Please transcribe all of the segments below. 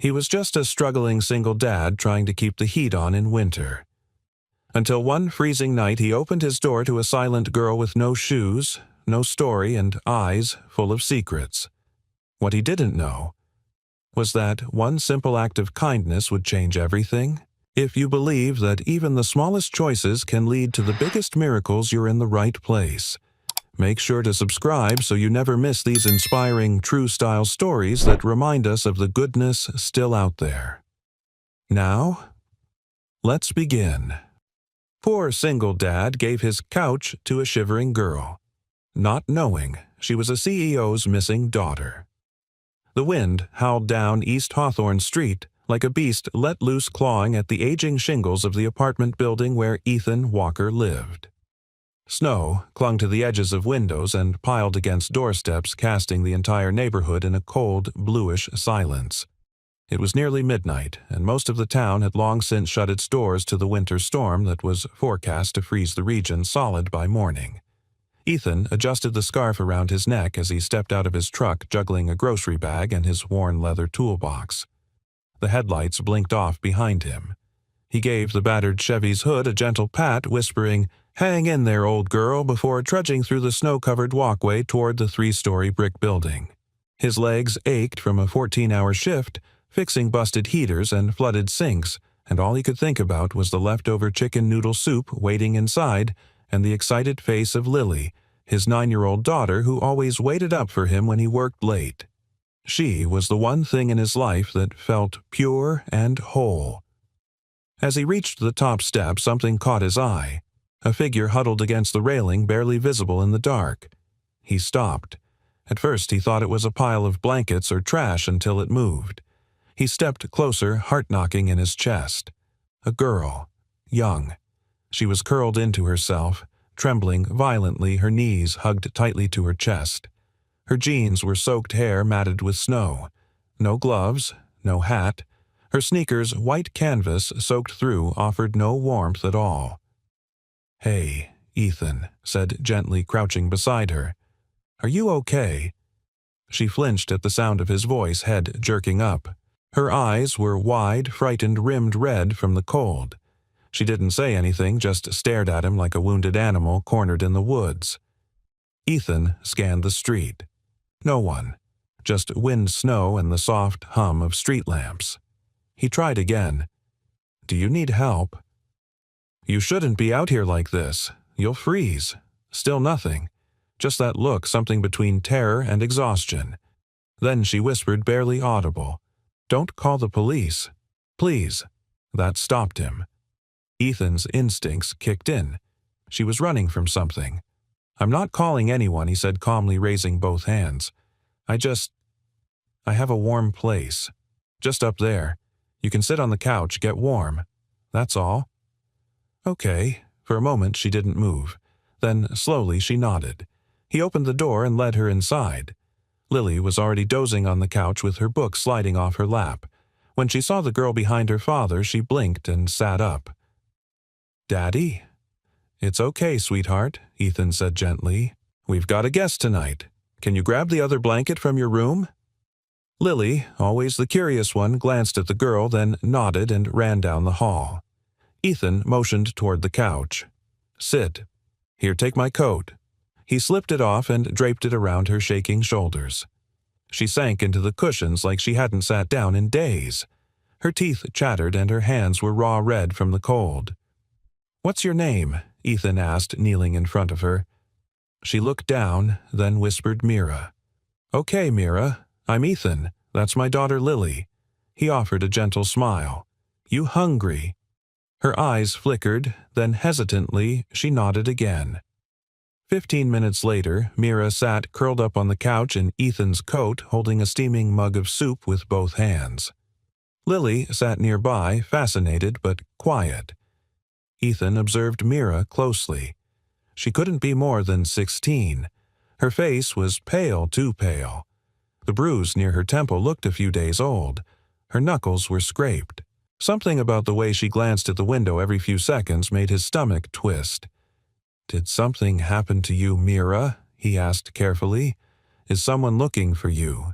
He was just a struggling single dad trying to keep the heat on in winter. Until one freezing night he opened his door to a silent girl with no shoes, no story, and eyes full of secrets. What he didn't know was that one simple act of kindness would change everything. If you believe that even the smallest choices can lead to the biggest miracles, you're in the right place. Make sure to subscribe so you never miss these inspiring, true-style stories that remind us of the goodness still out there. Now, let's begin. Poor single dad gave his couch to a shivering girl, not knowing she was a CEO's missing daughter. The wind howled down East Hawthorne Street like a beast let loose clawing at the aging shingles of the apartment building where Ethan Walker lived. Snow clung to the edges of windows and piled against doorsteps, casting the entire neighborhood in a cold, bluish silence. It was nearly midnight, and most of the town had long since shut its doors to the winter storm that was forecast to freeze the region solid by morning. Ethan adjusted the scarf around his neck as he stepped out of his truck, juggling a grocery bag and his worn leather toolbox. The headlights blinked off behind him. He gave the battered Chevy's hood a gentle pat, whispering, "Hang in there, old girl," before trudging through the snow-covered walkway toward the 3-story brick building. His legs ached from a 14-hour shift, fixing busted heaters and flooded sinks, and all he could think about was the leftover chicken noodle soup waiting inside and the excited face of Lily, his 9-year-old daughter who always waited up for him when he worked late. She was the one thing in his life that felt pure and whole. As he reached the top step, something caught his eye. A figure huddled against the railing, barely visible in the dark. He stopped. At first he thought it was a pile of blankets or trash until it moved. He stepped closer, heart knocking in his chest. A girl. Young. She was curled into herself, trembling violently, her knees hugged tightly to her chest. Her jeans were soaked hair matted with snow. No gloves, no hat. Her sneakers, white canvas soaked through, offered no warmth at all. "Hey," Ethan said gently, crouching beside her. "Are you okay?" She flinched at the sound of his voice, head jerking up. Her eyes were wide, frightened, rimmed red from the cold. She didn't say anything, just stared at him like a wounded animal cornered in the woods. Ethan scanned the street. No one. Just wind, snow, and the soft hum of street lamps. He tried again. "Do you need help?" "You shouldn't be out here like this. You'll freeze." Still nothing. Just that look, something between terror and exhaustion. Then she whispered, barely audible, "Don't call the police. Please." That stopped him. Ethan's instincts kicked in. She was running from something. "I'm not calling anyone," he said calmly, raising both hands. I have a warm place. Just up there. You can sit on the couch, get warm. That's all." "Okay." For a moment she didn't move. Then, slowly, she nodded. He opened the door and led her inside. Lily was already dozing on the couch with her book sliding off her lap. When she saw the girl behind her father, she blinked and sat up. "Daddy?" "It's okay, sweetheart," Ethan said gently. "We've got a guest tonight. Can you grab the other blanket from your room?" Lily, always the curious one, glanced at the girl, then nodded and ran down the hall. Ethan motioned toward the couch. "Sit. Here, take my coat." He slipped it off and draped it around her shaking shoulders. She sank into the cushions like she hadn't sat down in days. Her teeth chattered and her hands were raw red from the cold. "What's your name?" Ethan asked, kneeling in front of her. She looked down, then whispered Mira. "Okay, Mira. I'm Ethan. That's my daughter Lily." He offered a gentle smile. "You hungry?" Her eyes flickered, then hesitantly she nodded again. 15 minutes later, Mira sat curled up on the couch in Ethan's coat, holding a steaming mug of soup with both hands. Lily sat nearby, fascinated but quiet. Ethan observed Mira closely. She couldn't be more than 16. Her face was pale, too pale. The bruise near her temple looked a few days old. Her knuckles were scraped. Something about the way she glanced at the window every few seconds made his stomach twist. "Did something happen to you, Mira?" he asked carefully. "Is someone looking for you?"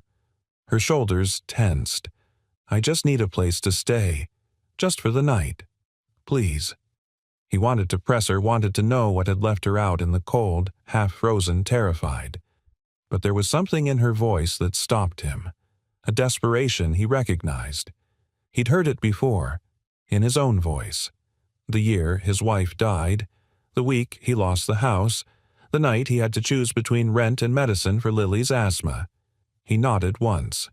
Her shoulders tensed. I just need a place to stay. Just for the night. Please. He wanted to press her, wanted to know what had left her out in the cold, half-frozen, terrified. But there was something in her voice that stopped him. A desperation he recognized. He'd heard it before, in his own voice. The year his wife died, the week he lost the house, the night he had to choose between rent and medicine for Lily's asthma. He nodded once.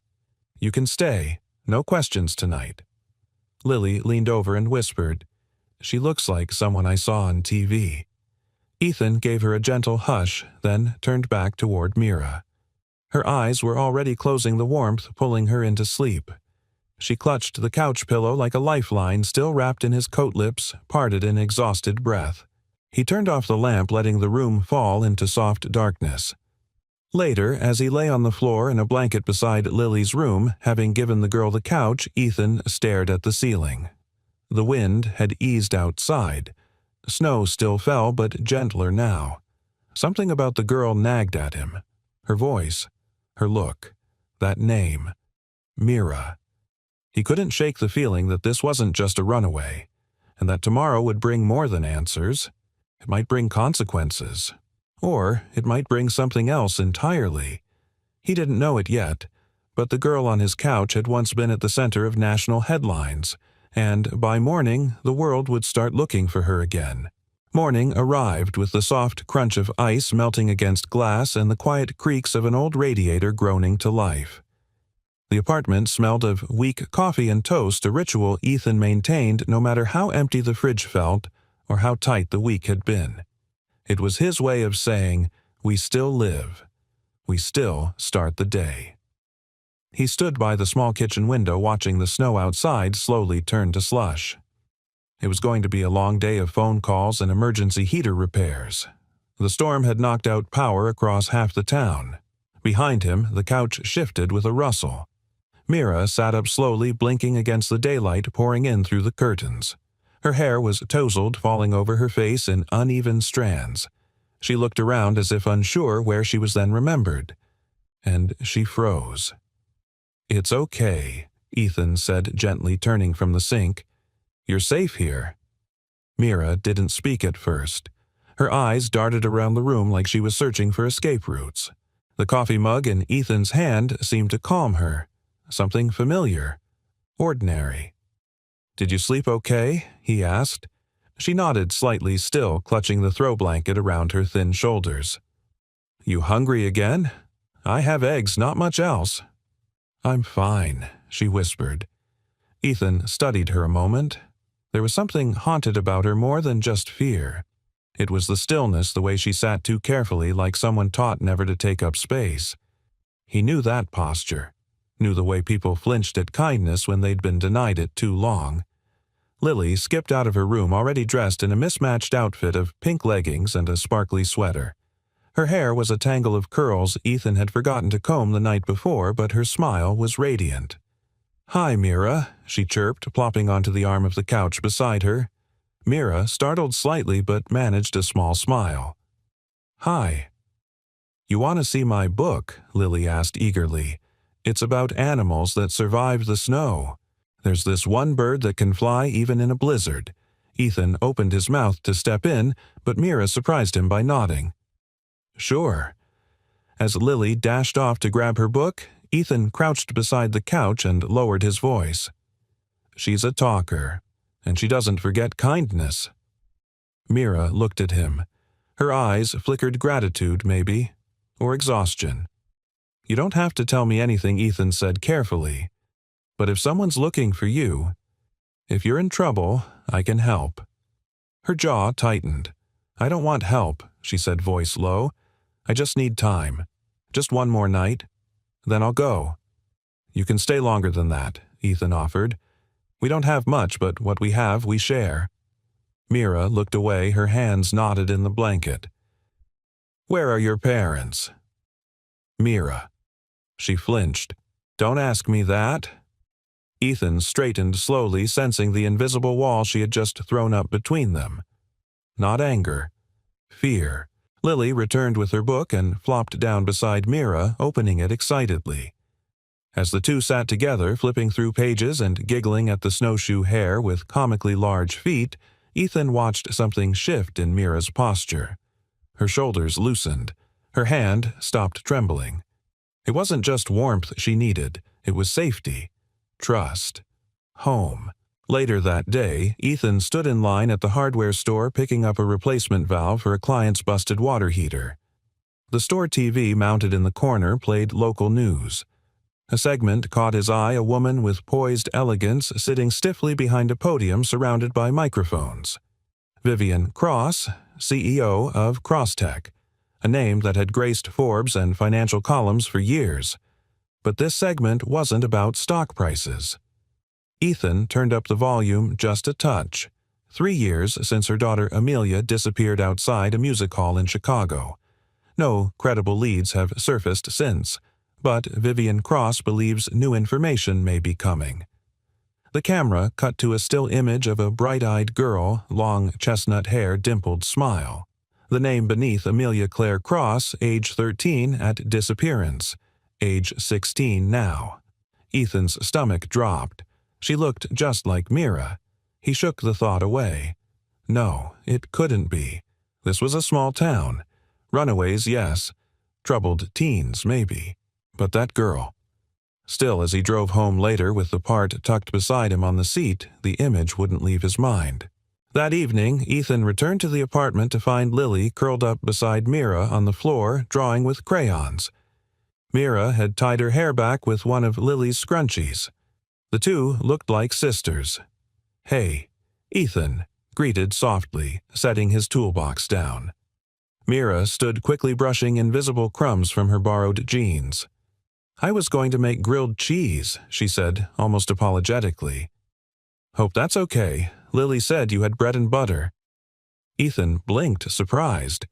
You can stay. No questions tonight. Lily leaned over and whispered, She looks like someone I saw on TV. Ethan gave her a gentle hush, then turned back toward Mira. Her eyes were already closing the warmth, pulling her into sleep. She clutched the couch pillow like a lifeline, still wrapped in his coat lips, parted in exhausted breath. He turned off the lamp, letting the room fall into soft darkness. Later, as he lay on the floor in a blanket beside Lily's room, having given the girl the couch, Ethan stared at the ceiling. The wind had eased outside. Snow still fell, but gentler now. Something about the girl nagged at him. Her voice, her look, that name, Mira. He couldn't shake the feeling that this wasn't just a runaway, and that tomorrow would bring more than answers. It might bring consequences. Or it might bring something else entirely. He didn't know it yet, but the girl on his couch had once been at the center of national headlines, and by morning the world would start looking for her again. Morning arrived with the soft crunch of ice melting against glass and the quiet creaks of an old radiator groaning to life. The apartment smelled of weak coffee and toast, a ritual Ethan maintained no matter how empty the fridge felt or how tight the week had been. It was his way of saying, we still live. We still start the day. He stood by the small kitchen window watching the snow outside slowly turn to slush. It was going to be a long day of phone calls and emergency heater repairs. The storm had knocked out power across half the town. Behind him, the couch shifted with a rustle. Mira sat up slowly, blinking against the daylight pouring in through the curtains. Her hair was tousled, falling over her face in uneven strands. She looked around as if unsure where she was then remembered. And she froze. It's okay, Ethan said gently, turning from the sink. You're safe here. Mira didn't speak at first. Her eyes darted around the room like she was searching for escape routes. The coffee mug in Ethan's hand seemed to calm her. Something familiar. Ordinary. Did you sleep okay? He asked. She nodded slightly, still clutching the throw blanket around her thin shoulders. You hungry again? I have eggs, not much else. I'm fine, she whispered. Ethan studied her a moment. There was something haunted about her more than just fear. It was the stillness, the way she sat too carefully, like someone taught never to take up space. He knew that posture. Knew the way people flinched at kindness when they'd been denied it too long. Lily skipped out of her room already dressed in a mismatched outfit of pink leggings and a sparkly sweater. Her hair was a tangle of curls Ethan had forgotten to comb the night before, but her smile was radiant. Hi, Mira, she chirped, plopping onto the arm of the couch beside her. Mira startled slightly but managed a small smile. Hi. You want to see my book? Lily asked eagerly. It's about animals that survived the snow. There's this one bird that can fly even in a blizzard. Ethan opened his mouth to step in, but Mira surprised him by nodding. Sure. As Lily dashed off to grab her book, Ethan crouched beside the couch and lowered his voice. She's a talker, and she doesn't forget kindness. Mira looked at him. Her eyes flickered gratitude, maybe, or exhaustion. You don't have to tell me anything, Ethan said carefully. But if someone's looking for you, if you're in trouble, I can help. Her jaw tightened. I don't want help, she said, voice low. I just need time. Just one more night. Then I'll go. You can stay longer than that, Ethan offered. We don't have much, but what we have, we share. Mira looked away, her hands knotted in the blanket. Where are your parents? Mira. She flinched. Don't ask me that. Ethan straightened slowly, sensing the invisible wall she had just thrown up between them. Not anger. Fear. Lily returned with her book and flopped down beside Mira, opening it excitedly. As the two sat together, flipping through pages and giggling at the snowshoe hare with comically large feet, Ethan watched something shift in Mira's posture. Her shoulders loosened. Her hand stopped trembling. It wasn't just warmth she needed, it was safety, trust, home. Later that day, Ethan stood in line at the hardware store picking up a replacement valve for a client's busted water heater. The store TV mounted in the corner played local news. A segment caught his eye, a woman with poised elegance sitting stiffly behind a podium surrounded by microphones. Vivian Cross, CEO of Crosstech, a name that had graced Forbes and financial columns for years. But this segment wasn't about stock prices. Ethan turned up the volume just a touch. 3 years since her daughter Amelia disappeared outside a music hall in Chicago. No credible leads have surfaced since, but Vivian Cross believes new information may be coming. The camera cut to a still image of a bright-eyed girl, long chestnut hair, dimpled smile. The name beneath Amelia Claire Cross, age 13 at disappearance, age 16 now. Ethan's stomach dropped. She looked just like Mira. He shook the thought away. No, it couldn't be. This was a small town. Runaways, yes. Troubled teens, maybe. But that girl. Still, as he drove home later with the part tucked beside him on the seat, the image wouldn't leave his mind. That evening, Ethan returned to the apartment to find Lily curled up beside Mira on the floor, drawing with crayons. Mira had tied her hair back with one of Lily's scrunchies. The two looked like sisters. "Hey," Ethan greeted softly, setting his toolbox down. Mira stood quickly brushing invisible crumbs from her borrowed jeans. "I was going to make grilled cheese," she said, almost apologetically. "Hope that's okay. Lily said you had bread and butter." Ethan blinked, surprised.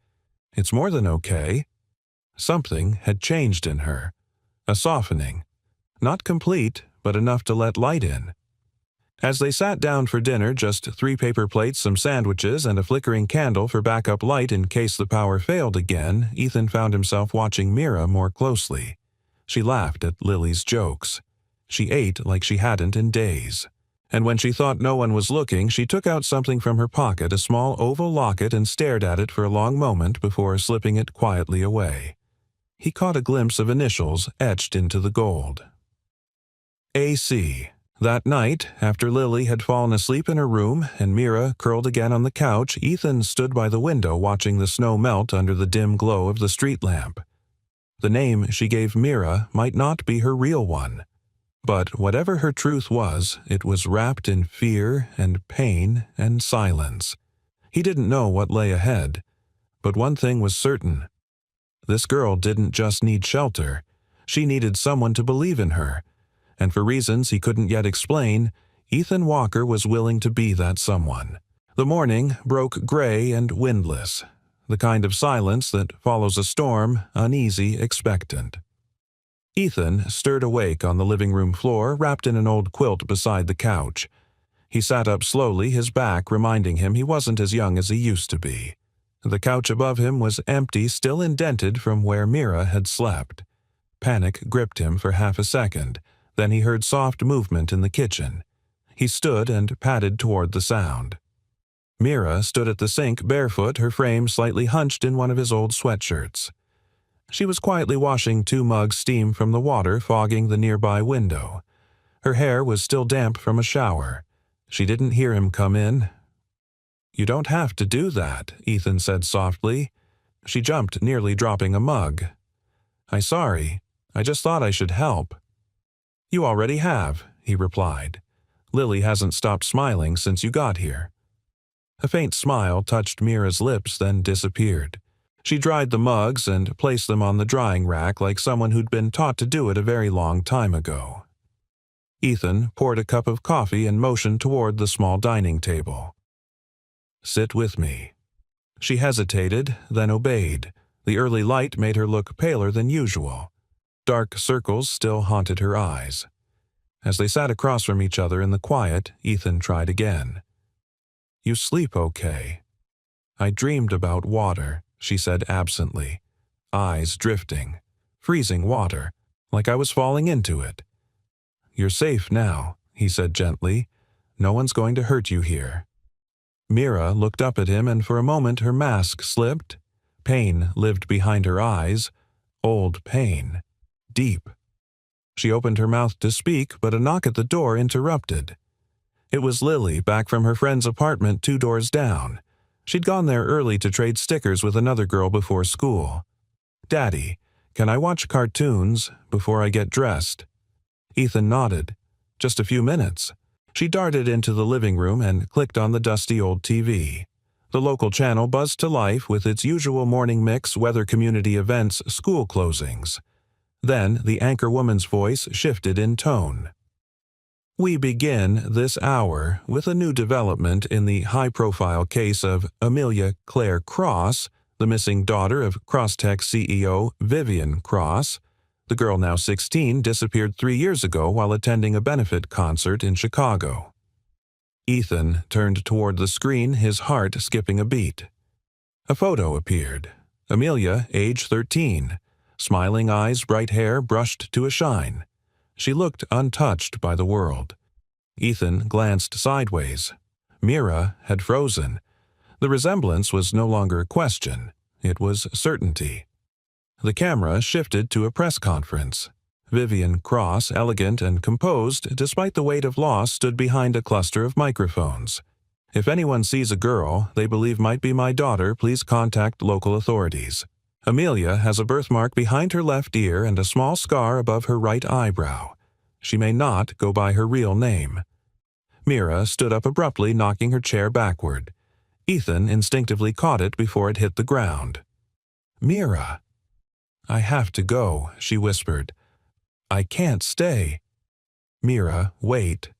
It's more than okay. Something had changed in her. A softening. Not complete, but enough to let light in. As they sat down for dinner, just 3 paper plates, some sandwiches, and a flickering candle for backup light in case the power failed again, Ethan found himself watching Mira more closely. She laughed at Lily's jokes. She ate like she hadn't in days. And when she thought no one was looking, she took out something from her pocket, a small oval locket, and stared at it for a long moment before slipping it quietly away. He caught a glimpse of initials etched into the gold. AC. That night, after Lily had fallen asleep in her room and Mira curled again on the couch, Ethan stood by the window watching the snow melt under the dim glow of the street lamp. The name she gave Mira might not be her real one. But whatever her truth was, it was wrapped in fear and pain and silence. He didn't know what lay ahead. But one thing was certain. This girl didn't just need shelter. She needed someone to believe in her. And for reasons he couldn't yet explain, Ethan Walker was willing to be that someone. The morning broke gray and windless, the kind of silence that follows a storm, uneasy, expectant. Ethan stirred awake on the living room floor, wrapped in an old quilt beside the couch. He sat up slowly, his back reminding him he wasn't as young as he used to be. The couch above him was empty, still indented from where Mira had slept. Panic gripped him for half a second. Then he heard soft movement in the kitchen. He stood and padded toward the sound. Mira stood at the sink barefoot, her frame slightly hunched in one of his old sweatshirts. She was quietly washing 2 mugs steam from the water fogging the nearby window. Her hair was still damp from a shower. She didn't hear him come in. "You don't have to do that," Ethan said softly. She jumped, nearly dropping a mug. "I'm sorry. I just thought I should help." "You already have," he replied. "Lily hasn't stopped smiling since you got here." A faint smile touched Mira's lips, then disappeared. She dried the mugs and placed them on the drying rack like someone who'd been taught to do it a very long time ago. Ethan poured a cup of coffee and motioned toward the small dining table. "Sit with me." She hesitated, then obeyed. The early light made her look paler than usual. Dark circles still haunted her eyes. As they sat across from each other in the quiet, Ethan tried again. "You sleep okay?" "I dreamed about water," she said absently. Eyes drifting. Freezing water, like I was falling into it. "You're safe now," he said gently. "No one's going to hurt you here." Mira looked up at him, and for a moment her mask slipped. Pain lived behind her eyes. Old pain. Deep. She opened her mouth to speak, but a knock at the door interrupted. It was Lily, back from her friend's apartment 2 doors down. She'd gone there early to trade stickers with another girl before school. "Daddy, can I watch cartoons before I get dressed?" Ethan nodded. "Just a few minutes." She darted into the living room and clicked on the dusty old TV. The local channel buzzed to life with its usual morning mix, weather, community events, school closings. Then the anchor woman's voice shifted in tone. "We begin this hour with a new development in the high-profile case of Amelia Claire Cross, the missing daughter of Crosstech CEO Vivian Cross. The girl, now 16, disappeared 3 years ago while attending a benefit concert in Chicago." Ethan turned toward the screen, his heart skipping a beat. A photo appeared. Amelia, age 13. Smiling eyes, bright hair, brushed to a shine. She looked untouched by the world. Ethan glanced sideways. Mira had frozen. The resemblance was no longer a question. It was certainty. The camera shifted to a press conference. Vivian Cross, elegant and composed despite the weight of loss, stood behind a cluster of microphones. "If anyone sees a girl they believe might be my daughter, please contact local authorities. Amelia has a birthmark behind her left ear and a small scar above her right eyebrow. She may not go by her real name." Mira stood up abruptly, knocking her chair backward. Ethan instinctively caught it before it hit the ground. "Mira." "I have to go," she whispered. "I can't stay." "Mira, wait."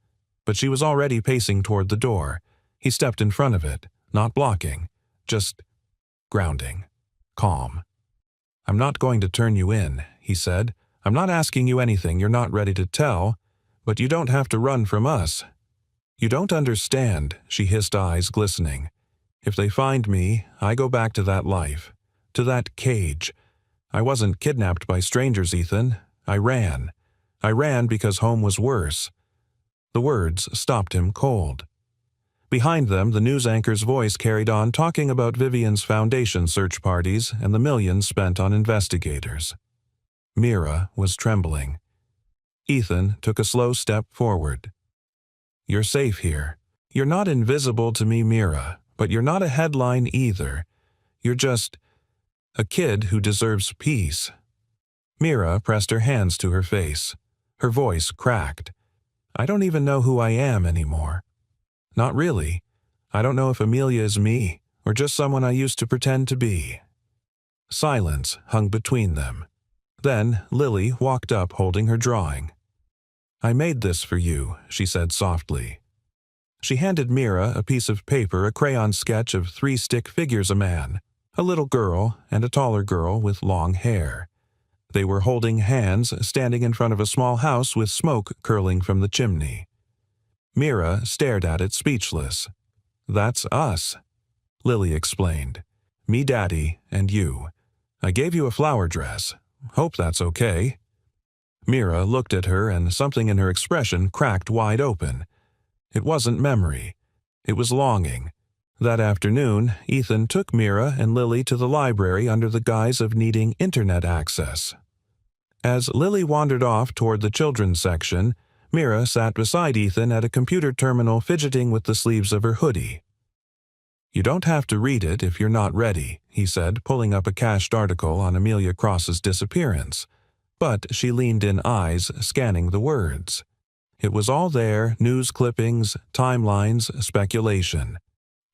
But she was already pacing toward the door. He stepped in front of it, not blocking, just grounding, calm. "I'm not going to turn you in," he said. "I'm not asking you anything you're not ready to tell, but you don't have to run from us." "You don't understand," she hissed, eyes glistening. "If they find me, I go back to that life, to that cage. I wasn't kidnapped by strangers, Ethan. I ran. I ran because home was worse." The words stopped him cold. Behind them, the news anchor's voice carried on, talking about Vivian's foundation search parties and the millions spent on investigators. Mira was trembling. Ethan took a slow step forward. "You're safe here. You're not invisible to me, Mira, but you're not a headline either. You're just a kid who deserves peace." Mira pressed her hands to her face. Her voice cracked. "I don't even know who I am anymore. Not really. I don't know if Amelia is me, or just someone I used to pretend to be." Silence hung between them. Then Lily walked up holding her drawing. "I made this for you," she said softly. She handed Mira a piece of paper, a crayon sketch of 3 stick figures, a man, a little girl, and a taller girl with long hair. They were holding hands, standing in front of a small house with smoke curling from the chimney. Mira stared at it, speechless. "That's us," Lily explained. "Me, Daddy, and you. I gave you a flower dress. Hope that's okay." Mira looked at her, and something in her expression cracked wide open. It wasn't memory. It was longing. That afternoon, Ethan took Mira and Lily to the library under the guise of needing internet access. As Lily wandered off toward the children's section, Mira sat beside Ethan at a computer terminal, fidgeting with the sleeves of her hoodie. "You don't have to read it if you're not ready," he said, pulling up a cached article on Amelia Cross's disappearance. But she leaned in, eyes scanning the words. It was all there, news clippings, timelines, speculation.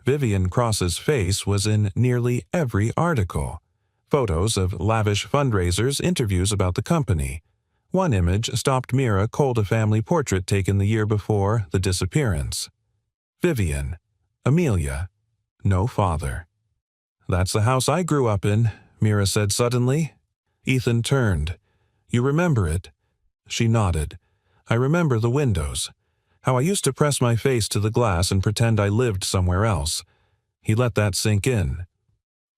Vivian Cross's face was in nearly every article. Photos of lavish fundraisers, interviews about the company. One image stopped Mira cold, a family portrait taken the year before the disappearance. Vivian. Amelia. No father. "That's the house I grew up in," Mira said suddenly. Ethan turned. "You remember it?" She nodded. "I remember the windows. How I used to press my face to the glass and pretend I lived somewhere else." He let that sink in.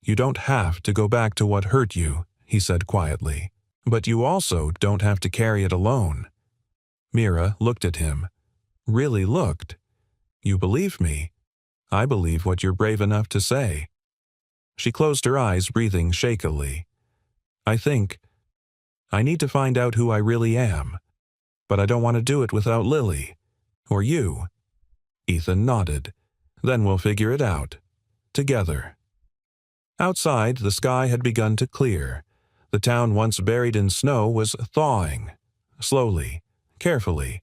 "You don't have to go back to what hurt you," he said quietly. "But you also don't have to carry it alone." Mira looked at him. Really looked. You believe me? I believe what you're brave enough to say. She closed her eyes, breathing shakily. I need to find out who I really am. But I don't want to do it without Lily. Or you. Ethan nodded. Then we'll figure it out. Together. Outside, the sky had begun to clear. The town once buried in snow was thawing. Slowly, carefully,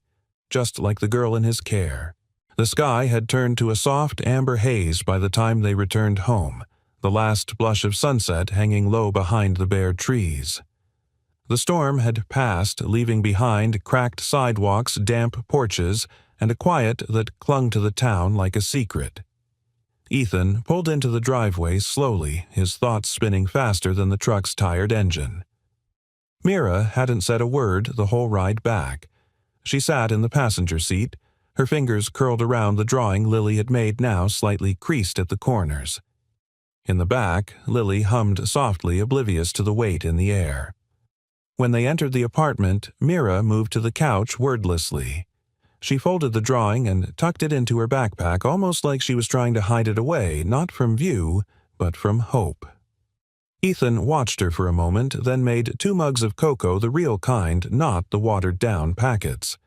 just like the girl in his care. The sky had turned to a soft amber haze by the time they returned home, the last blush of sunset hanging low behind the bare trees. The storm had passed, leaving behind cracked sidewalks, damp porches, and a quiet that clung to the town like a secret. Ethan pulled into the driveway slowly, his thoughts spinning faster than the truck's tired engine. Mira hadn't said a word the whole ride back. She sat in the passenger seat, her fingers curled around the drawing Lily had made, now slightly creased at the corners. In the back, Lily hummed softly, oblivious to the weight in the air. When they entered the apartment, Mira moved to the couch wordlessly. She folded the drawing and tucked it into her backpack, almost like she was trying to hide it away, not from view, but from hope. Ethan watched her for a moment, then made 2 mugs of cocoa, the real kind, not the watered-down packets.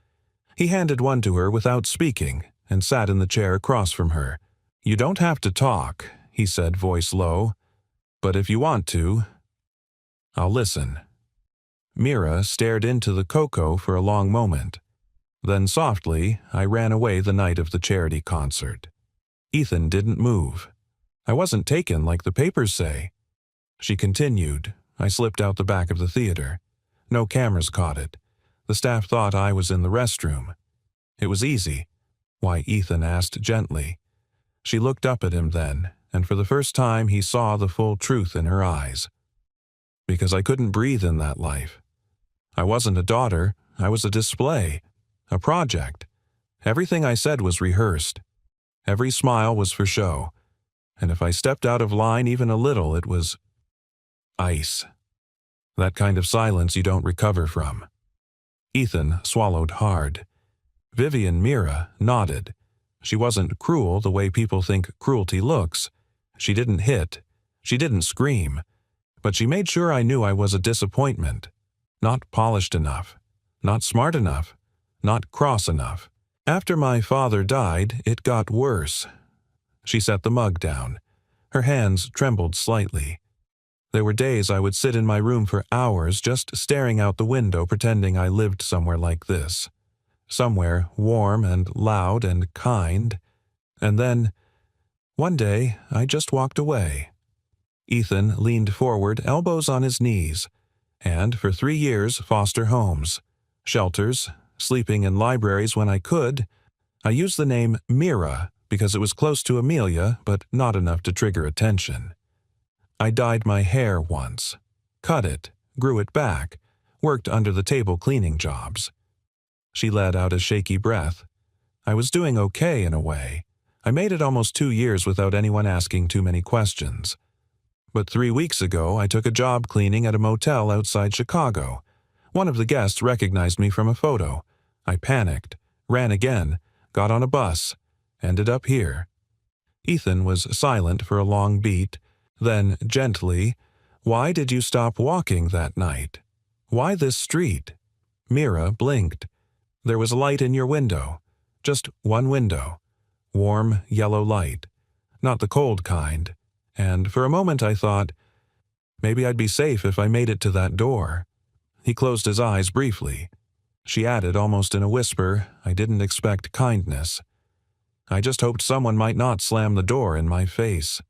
He handed one to her without speaking, and sat in the chair across from her. "You don't have to talk," he said, voice low. "But if you want to, I'll listen." Mira stared into the cocoa for a long moment. Then softly, "I ran away the night of the charity concert." Ethan didn't move. "I wasn't taken like the papers say." She continued, "I slipped out the back of the theater. No cameras caught it. The staff thought I was in the restroom. It was easy." "Why?" Ethan asked gently. She looked up at him then, and for the first time he saw the full truth in her eyes. "Because I couldn't breathe in that life. I wasn't a daughter, I was a display. A project. Everything I said was rehearsed. Every smile was for show. And if I stepped out of line even a little, it was ice. That kind of silence you don't recover from." Ethan swallowed hard. Mira nodded. She wasn't cruel the way people think cruelty looks. She didn't hit. She didn't scream. But she made sure I knew I was a disappointment. Not polished enough. Not smart enough. Not cross enough. After my father died, it got worse. She set the mug down. Her hands trembled slightly. There were days I would sit in my room for hours just staring out the window, pretending I lived somewhere like this. Somewhere warm and loud and kind. And then, one day, I just walked away. Ethan leaned forward, elbows on his knees. And for 3 years, foster homes. Shelters. Sleeping in libraries when I could. I used the name Mira because it was close to Amelia, but not enough to trigger attention. I dyed my hair once. Cut it. Grew it back. Worked under the table cleaning jobs. She let out a shaky breath. I was doing okay in a way. I made it almost 2 years without anyone asking too many questions. But 3 weeks ago, I took a job cleaning at a motel outside Chicago. One of the guests recognized me from a photo. I panicked, ran again, got on a bus, ended up here. Ethan was silent for a long beat. Then, gently, "Why did you stop walking that night? Why this street?" Mira blinked. "There was a light in your window. Just one window. Warm, yellow light. Not the cold kind. And for a moment I thought, maybe I'd be safe if I made it to that door." He closed his eyes briefly. She added almost in a whisper, "I didn't expect kindness. I just hoped someone might not slam the door in my face."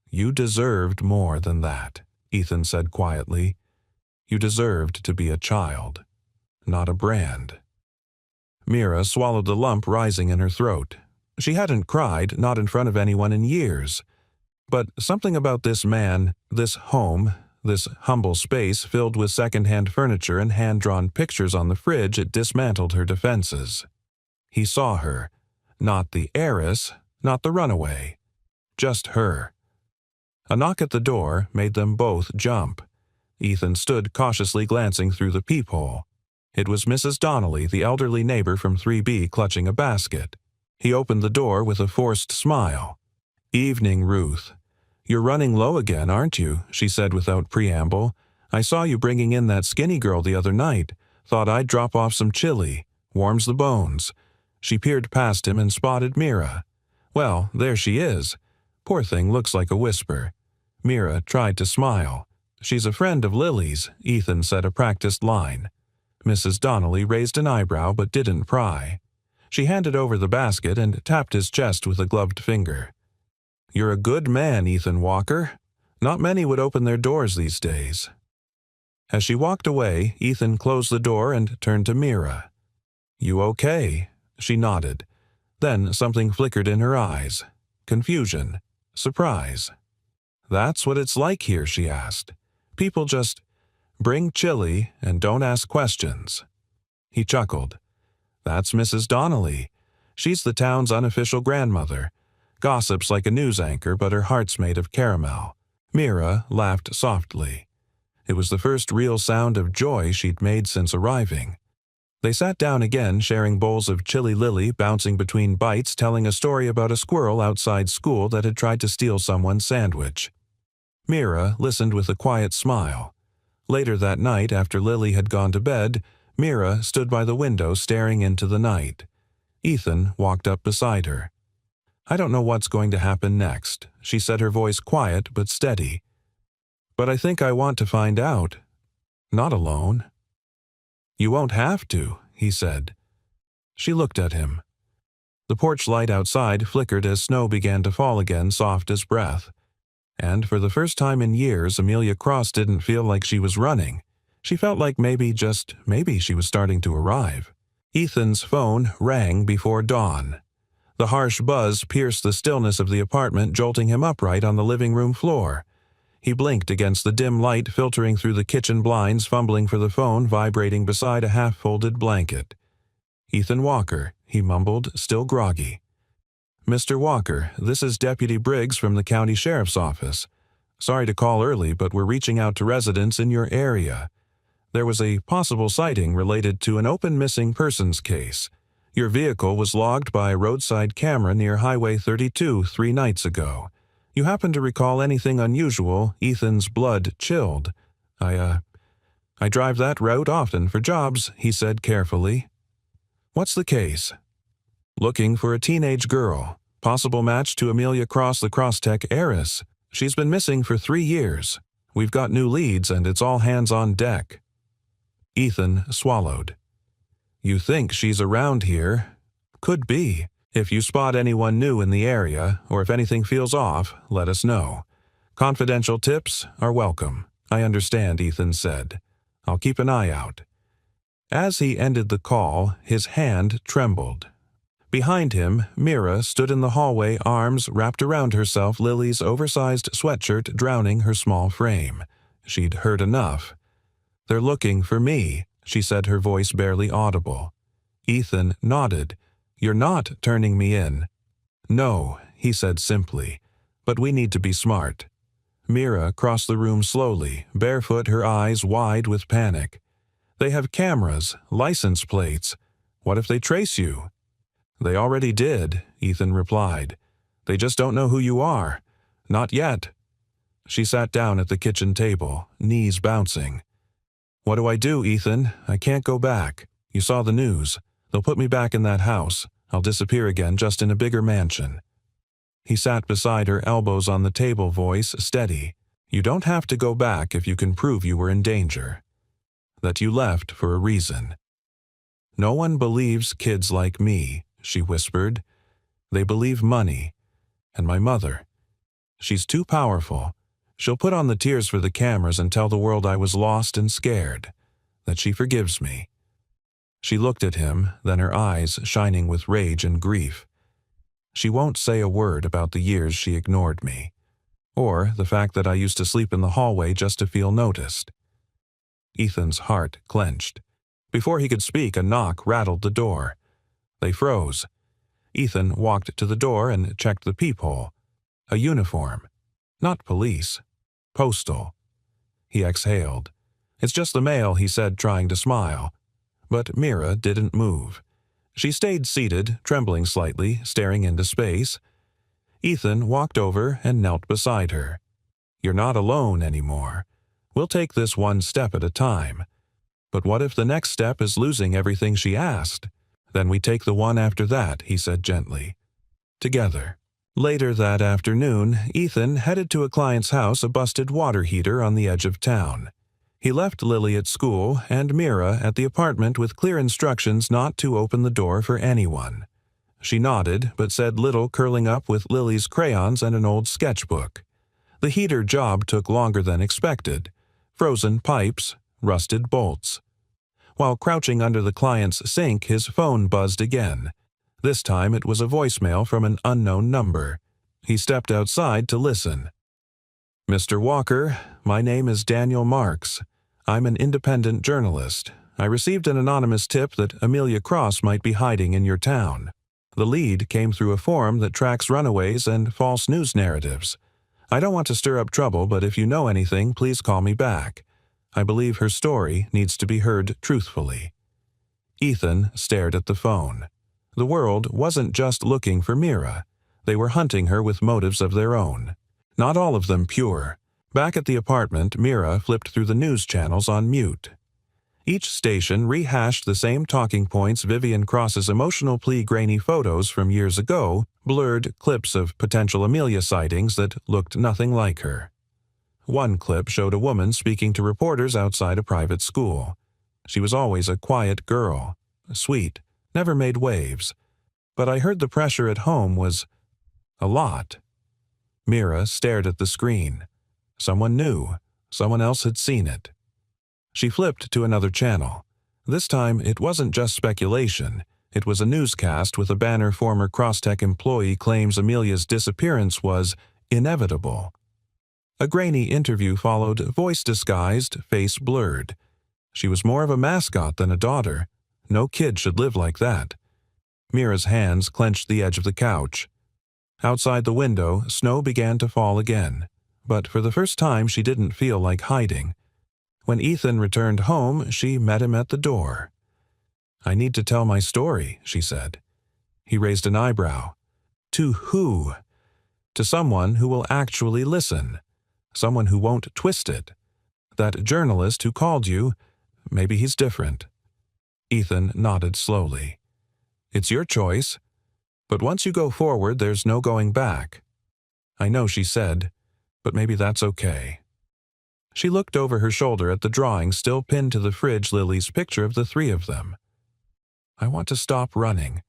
"You deserved more than that," Ethan said quietly. "You deserved to be a child, not a brand." Mira swallowed the lump rising in her throat. She hadn't cried, not in front of anyone in years. But something about this man, this home, this humble space filled with second-hand furniture and hand-drawn pictures on the fridge, it dismantled her defenses. He saw her. Not the heiress, not the runaway. Just her. A knock at the door made them both jump. Ethan stood cautiously glancing through the peephole. It was Mrs. Donnelly, the elderly neighbor from 3B, clutching a basket. He opened the door with a forced smile. "Evening, Ruth. You're running low again, aren't you?" she said without preamble. "I saw you bringing in that skinny girl the other night. Thought I'd drop off some chili. Warms the bones." She peered past him and spotted Mira. "Well, there she is. Poor thing looks like a whisper." Mira tried to smile. "She's a friend of Lily's," Ethan said a practiced line. Mrs. Donnelly raised an eyebrow but didn't pry. She handed over the basket and tapped his chest with a gloved finger. "You're a good man, Ethan Walker. Not many would open their doors these days." As she walked away, Ethan closed the door and turned to Mira. "You okay?" She nodded. Then something flickered in her eyes. Confusion. Surprise. "That's what it's like here?" she asked. "People just bring chili and don't ask questions." He chuckled. "That's Mrs. Donnelly. She's the town's unofficial grandmother. Gossips like a news anchor, but her heart's made of caramel." Mira laughed softly. It was the first real sound of joy she'd made since arriving. They sat down again, sharing bowls of chili Lily, bouncing between bites, telling a story about a squirrel outside school that had tried to steal someone's sandwich. Mira listened with a quiet smile. Later that night, after Lily had gone to bed, Mira stood by the window staring into the night. Ethan walked up beside her. "I don't know what's going to happen next," she said, her voice quiet but steady. "But I think I want to find out. Not alone." "You won't have to," he said. She looked at him. The porch light outside flickered as snow began to fall again, soft as breath. And for the first time in years, Amelia Cross didn't feel like she was running. She felt like maybe, just maybe, she was starting to arrive. Ethan's phone rang before dawn. The harsh buzz pierced the stillness of the apartment, jolting him upright on the living room floor. He blinked against the dim light filtering through the kitchen blinds, fumbling for the phone vibrating beside a half-folded blanket. "Ethan Walker," he mumbled, still groggy. "Mr. Walker, this is Deputy Briggs from the County Sheriff's Office. Sorry to call early, but we're reaching out to residents in your area. There was a possible sighting related to an open missing persons case. Your vehicle was logged by a roadside camera near Highway 32 3 nights ago. You happen to recall anything unusual?" Ethan's blood chilled. I drive that route often for jobs," he said carefully. "What's the case?" "Looking for a teenage girl. Possible match to Amelia Cross, the Crosstech heiress. She's been missing for 3 years. We've got new leads and it's all hands on deck." Ethan swallowed. "You think she's around here?" "Could be. If you spot anyone new in the area, or if anything feels off, let us know. Confidential tips are welcome." "I understand," Ethan said. "I'll keep an eye out." As he ended the call, his hand trembled. Behind him, Mira stood in the hallway, arms wrapped around herself, Lily's oversized sweatshirt drowning her small frame. She'd heard enough. "They're looking for me," she said, her voice barely audible. Ethan nodded. "You're not turning me in." "No," he said simply, "but we need to be smart." Mira crossed the room slowly, barefoot, her eyes wide with panic. "They have cameras, license plates. What if they trace you?" "They already did," Ethan replied. "They just don't know who you are. Not yet." She sat down at the kitchen table, knees bouncing. "What do I do, Ethan? I can't go back. You saw the news. They'll put me back in that house. I'll disappear again, just in a bigger mansion." He sat beside her, elbows on the table, voice steady. "You don't have to go back if you can prove you were in danger. That you left for a reason." "No one believes kids like me," she whispered. "They believe money. And my mother. She's too powerful. She'll put on the tears for the cameras and tell the world I was lost and scared. That she forgives me." She looked at him, then her eyes shining with rage and grief. "She won't say a word about the years she ignored me. Or the fact that I used to sleep in the hallway just to feel noticed." Ethan's heart clenched. Before he could speak, a knock rattled the door. They froze. Ethan walked to the door and checked the peephole. A uniform. Not police. Postal. He exhaled. "It's just the mail," he said, trying to smile. But Mira didn't move. She stayed seated, trembling slightly, staring into space. Ethan walked over and knelt beside her. "You're not alone anymore. We'll take this one step at a time. But what if the next step is losing everything she asked? Then we take the one after that," he said gently. "Together." Later that afternoon, Ethan headed to a client's house, a busted water heater on the edge of town. He left Lily at school and Mira at the apartment with clear instructions not to open the door for anyone. She nodded, but said little, curling up with Lily's crayons and an old sketchbook. The heater job took longer than expected. Frozen pipes, rusted bolts. While crouching under the client's sink, his phone buzzed again. This time it was a voicemail from an unknown number. He stepped outside to listen. "Mr. Walker, my name is Daniel Marks. I'm an independent journalist. I received an anonymous tip that Amelia Cross might be hiding in your town. The lead came through a forum that tracks runaways and false news narratives. I don't want to stir up trouble, but if you know anything, please call me back. I believe her story needs to be heard truthfully." Ethan stared at the phone. The world wasn't just looking for Mira. They were hunting her with motives of their own. Not all of them pure. Back at the apartment, Mira flipped through the news channels on mute. Each station rehashed the same talking points. Vivian Cross's emotional plea, grainy photos from years ago, blurred clips of potential Amelia sightings that looked nothing like her. One clip showed a woman speaking to reporters outside a private school. She was always a quiet girl, sweet, never made waves. But I heard the pressure at home was a lot. Mira stared at the screen. Someone knew. Someone else had seen it. She flipped to another channel. This time, it wasn't just speculation. It was a newscast with a banner. Former Crosstech employee claims Amelia's disappearance was inevitable. A grainy interview followed, voice disguised, face blurred. She was more of a mascot than a daughter. No kid should live like that. Mira's hands clenched the edge of the couch. Outside the window, snow began to fall again. But for the first time, she didn't feel like hiding. When Ethan returned home, she met him at the door. "I need to tell my story," she said. He raised an eyebrow. "To who?" "To someone who will actually listen. Someone who won't twist it. That journalist who called you, maybe he's different." Ethan nodded slowly. "It's your choice. But once you go forward, there's no going back." "I know," she said, "but maybe that's okay." She looked over her shoulder at the drawing still pinned to the fridge, Lily's picture of the three of them. "I want to stop running.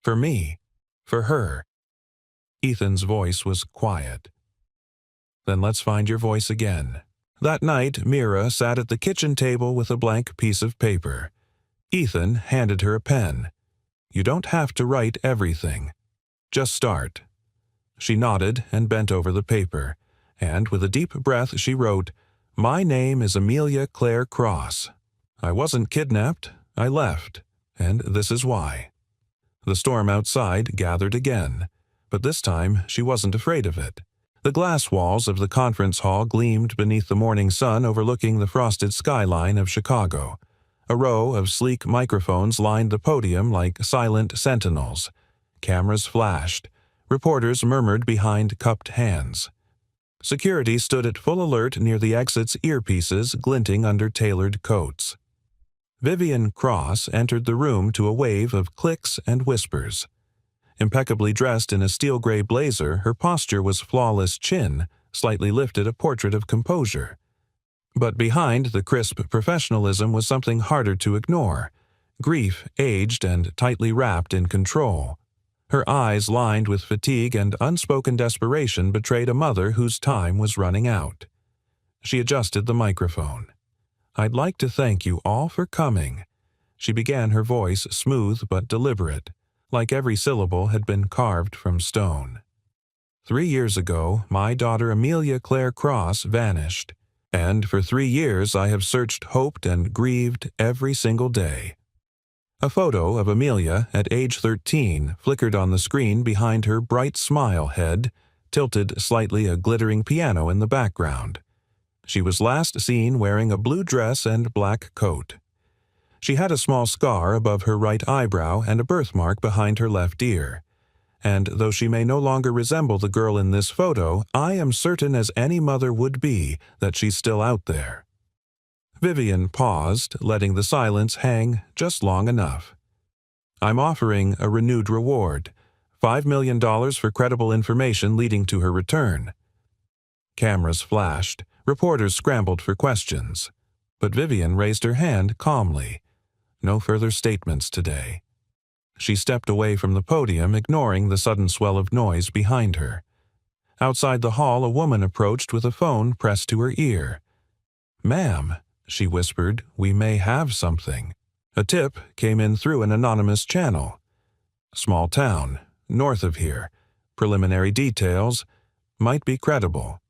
For me. For her." Ethan's voice was quiet. "Then let's find your voice again." That night, Mira sat at the kitchen table with a blank piece of paper. Ethan handed her a pen. "You don't have to write everything. Just start." She nodded and bent over the paper, and with a deep breath she wrote, "My name is Amelia Claire Cross. I wasn't kidnapped. I left. And this is why." The storm outside gathered again, but this time she wasn't afraid of it. The glass walls of the conference hall gleamed beneath the morning sun, overlooking the frosted skyline of Chicago. A row of sleek microphones lined the podium like silent sentinels. Cameras flashed. Reporters murmured behind cupped hands. Security stood at full alert near the exit's, earpieces glinting under tailored coats. Vivian Cross entered the room to a wave of clicks and whispers. Impeccably dressed in a steel-gray blazer, her posture was flawless, chin slightly lifted, a portrait of composure. But behind the crisp professionalism was something harder to ignore. Grief, aged and tightly wrapped in control. Her eyes, lined with fatigue and unspoken desperation, betrayed a mother whose time was running out. She adjusted the microphone. "I'd like to thank you all for coming." She began, her voice smooth but deliberate, like every syllable had been carved from stone. 3 years ago, my daughter Amelia Claire Cross vanished. And for 3 years I have searched, hoped, and grieved every single day. A photo of Amelia at age 13 flickered on the screen behind her bright smile head, tilted slightly, a glittering piano in the background. She was last seen wearing a blue dress and black coat. She had a small scar above her right eyebrow and a birthmark behind her left ear. And though she may no longer resemble the girl in this photo, I am certain as any mother would be that she's still out there. Vivian paused, letting the silence hang just long enough. I'm offering a renewed reward, $5 million for credible information leading to her return. Cameras flashed, reporters scrambled for questions. But Vivian raised her hand calmly. No further statements today. She stepped away from the podium, ignoring the sudden swell of noise behind her. Outside the hall, a woman approached with a phone pressed to her ear. "Ma'am," she whispered, "we may have something." A tip came in through an anonymous channel. "Small town, north of here. Preliminary details. Might be credible."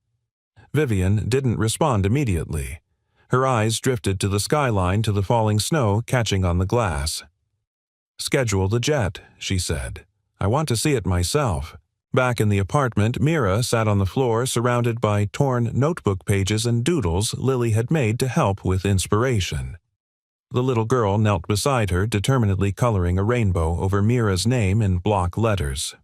Vivian didn't respond immediately. Her eyes drifted to the skyline, to the falling snow catching on the glass. "Schedule the jet," she said. "I want to see it myself." Back in the apartment, Mira sat on the floor surrounded by torn notebook pages and doodles Lily had made to help with inspiration. The little girl knelt beside her, determinedly coloring a rainbow over Mira's name in block letters.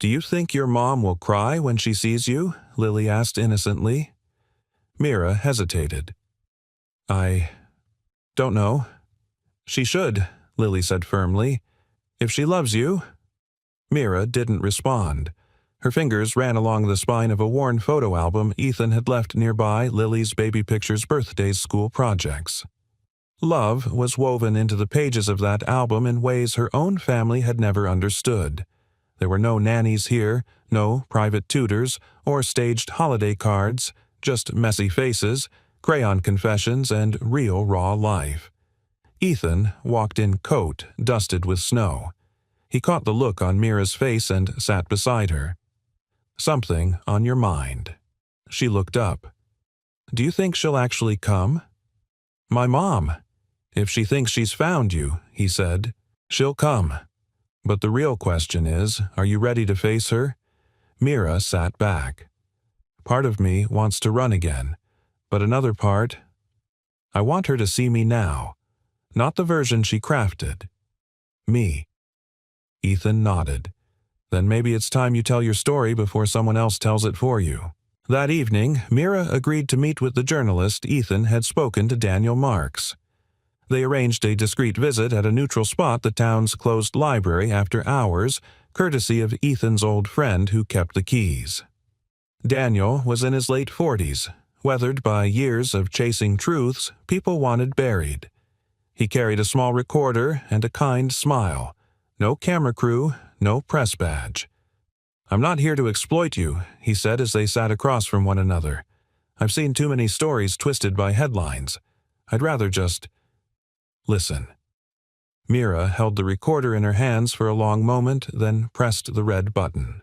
"Do you think your mom will cry when she sees you?" Lily asked innocently. Mira hesitated. "I don't know." "She should," Lily said firmly. "If she loves you." Mira didn't respond. Her fingers ran along the spine of a worn photo album Ethan had left nearby Lily's baby pictures, birthdays, school projects. Love was woven into the pages of that album in ways her own family had never understood. There were no nannies here, no private tutors, or staged holiday cards, just messy faces, crayon confessions, and real raw life. Ethan walked in coat dusted with snow. He caught the look on Mira's face and sat beside her. "Something on your mind." She looked up. "Do you think she'll actually come?" "My mom. If she thinks she's found you," he said, "she'll come. But the real question is, are you ready to face her?" Mira sat back. "Part of me wants to run again, but another part, I want her to see me now. Not the version she crafted. Me." Ethan nodded. "Then maybe it's time you tell your story before someone else tells it for you." That evening, Mira agreed to meet with the journalist Ethan had spoken to Daniel Marks. They arranged a discreet visit at a neutral spot, the town's closed library, after hours, courtesy of Ethan's old friend who kept the keys. Daniel was in his late 40s, weathered by years of chasing truths people wanted buried. He carried a small recorder and a kind smile. No camera crew, no press badge. "I'm not here to exploit you," he said as they sat across from one another. "I've seen too many stories twisted by headlines. I'd rather just listen." Mira held the recorder in her hands for a long moment, then pressed the red button.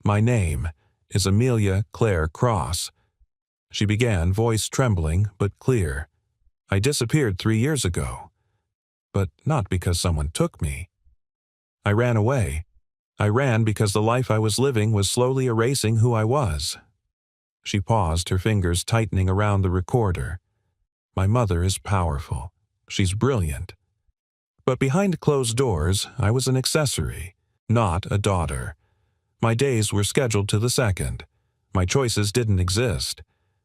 "My name is Amelia Claire Cross," she began, voice trembling but clear. "I disappeared 3 years ago. But not because someone took me. I ran away. I ran because the life I was living was slowly erasing who I was." She paused, her fingers tightening around the recorder. "My mother is powerful. She's brilliant. But behind closed doors, I was an accessory, not a daughter. My days were scheduled to the second. My choices didn't exist.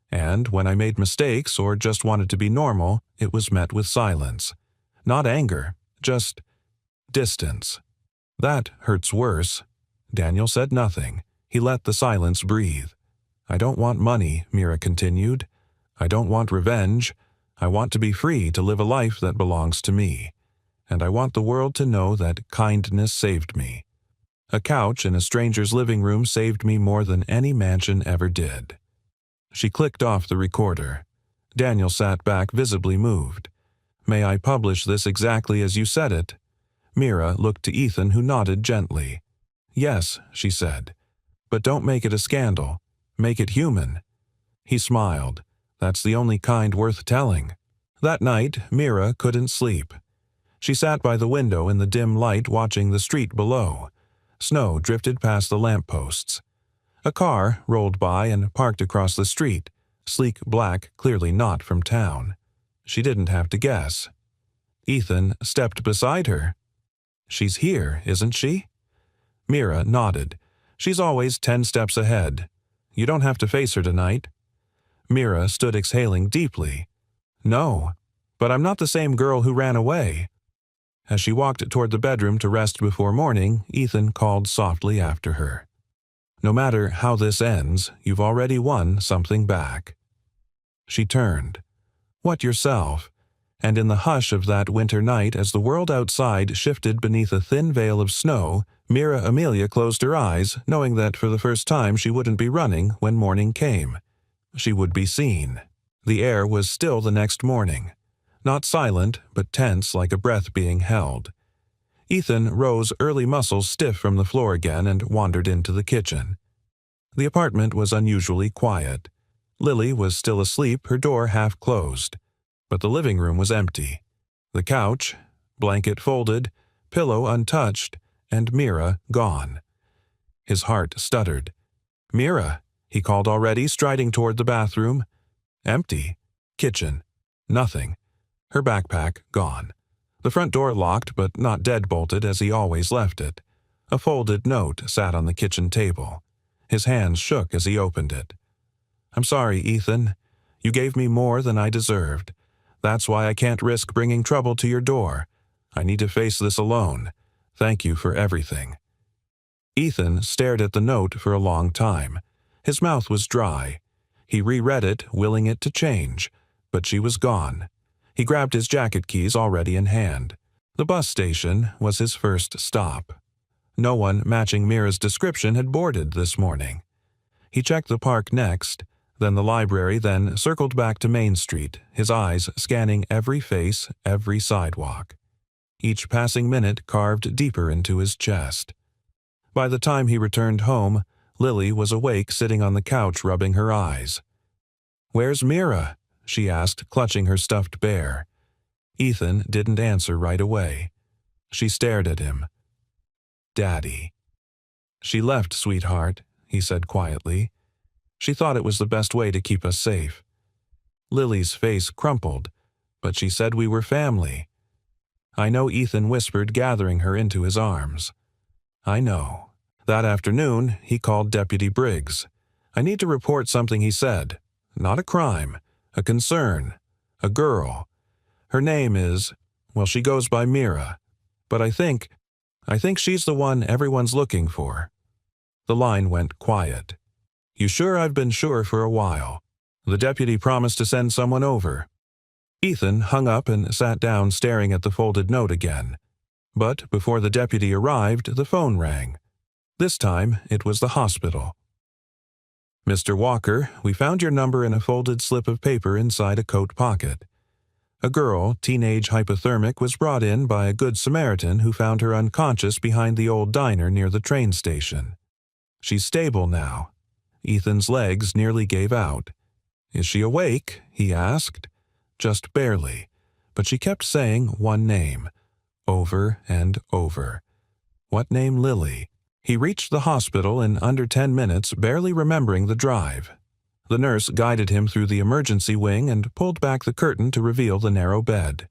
And when I made mistakes or just wanted to be normal, it was met with silence. Not anger, just distance. That hurts worse." Daniel said nothing. He let the silence breathe. "I don't want money," Mira continued. "I don't want revenge. I want to be free to live a life that belongs to me. And I want the world to know that kindness saved me. A couch in a stranger's living room saved me more than any mansion ever did." She clicked off the recorder. Daniel sat back, visibly moved. "May I publish this exactly as you said it?" Mira looked to Ethan, who nodded gently. "Yes," she said. "But don't make it a scandal. Make it human." He smiled. "That's the only kind worth telling." That night, Mira couldn't sleep. She sat by the window in the dim light, watching the street below. Snow drifted past the lampposts. A car rolled by and parked across the street, sleek black, clearly not from town. She didn't have to guess. Ethan stepped beside her. "She's here, isn't she?" Mira nodded. "She's always 10 steps ahead. You don't have to face her tonight." Mira stood exhaling deeply. "No, but I'm not the same girl who ran away." As she walked toward the bedroom to rest before morning, Ethan called softly after her. "No matter how this ends, you've already won something back." She turned. "What yourself?" And in the hush of that winter night, as the world outside shifted beneath a thin veil of snow, Mira Amelia closed her eyes, knowing that for the first time she wouldn't be running when morning came. She would be seen. The air was still the next morning. Not silent, but tense like a breath being held. Ethan rose, early muscles stiff from the floor again, and wandered into the kitchen. The apartment was unusually quiet. Lily was still asleep, her door half closed. But the living room was empty. The couch, blanket folded, pillow untouched, and Mira gone. His heart stuttered. "Mira," he called already, striding toward the bathroom. Empty. Kitchen. Nothing. Her backpack gone. The front door locked but not deadbolted as he always left it. A folded note sat on the kitchen table. His hands shook as he opened it. "I'm sorry, Ethan. You gave me more than I deserved. That's why I can't risk bringing trouble to your door. I need to face this alone. Thank you for everything." Ethan stared at the note for a long time. His mouth was dry. He reread it, willing it to change, but she was gone. He grabbed his jacket keys already in hand. The bus station was his first stop. No one matching Mira's description had boarded this morning. He checked the park next, then the library, then circled back to Main Street, his eyes scanning every face, every sidewalk. Each passing minute carved deeper into his chest. By the time he returned home, Lily was awake, sitting on the couch, rubbing her eyes. "Where's Mira?" she asked, clutching her stuffed bear. Ethan didn't answer right away. She stared at him. "Daddy." "She left, sweetheart," he said quietly. "She thought it was the best way to keep us safe." Lily's face crumpled, "But she said we were family." "I know," Ethan whispered, gathering her into his arms. "I know." That afternoon, he called Deputy Briggs. "I need to report something," he said. "Not a crime. A concern. A girl. Her name is, well, she goes by Mira. But I think she's the one everyone's looking for." The line went quiet. "You sure?" "I've been sure for a while. The deputy promised to send someone over." Ethan hung up and sat down, staring at the folded note again. But before the deputy arrived, the phone rang. This time, it was the hospital. "Mr. Walker, we found your number in a folded slip of paper inside a coat pocket. A girl, teenage hypothermic, was brought in by a good Samaritan who found her unconscious behind the old diner near the train station. She's stable now." Ethan's legs nearly gave out. "Is she awake?" he asked. "Just barely." But she kept saying one name, over and over. What name? Lily. He reached the hospital in under 10 minutes, barely remembering the drive. The nurse guided him through the emergency wing and pulled back the curtain to reveal the narrow bed.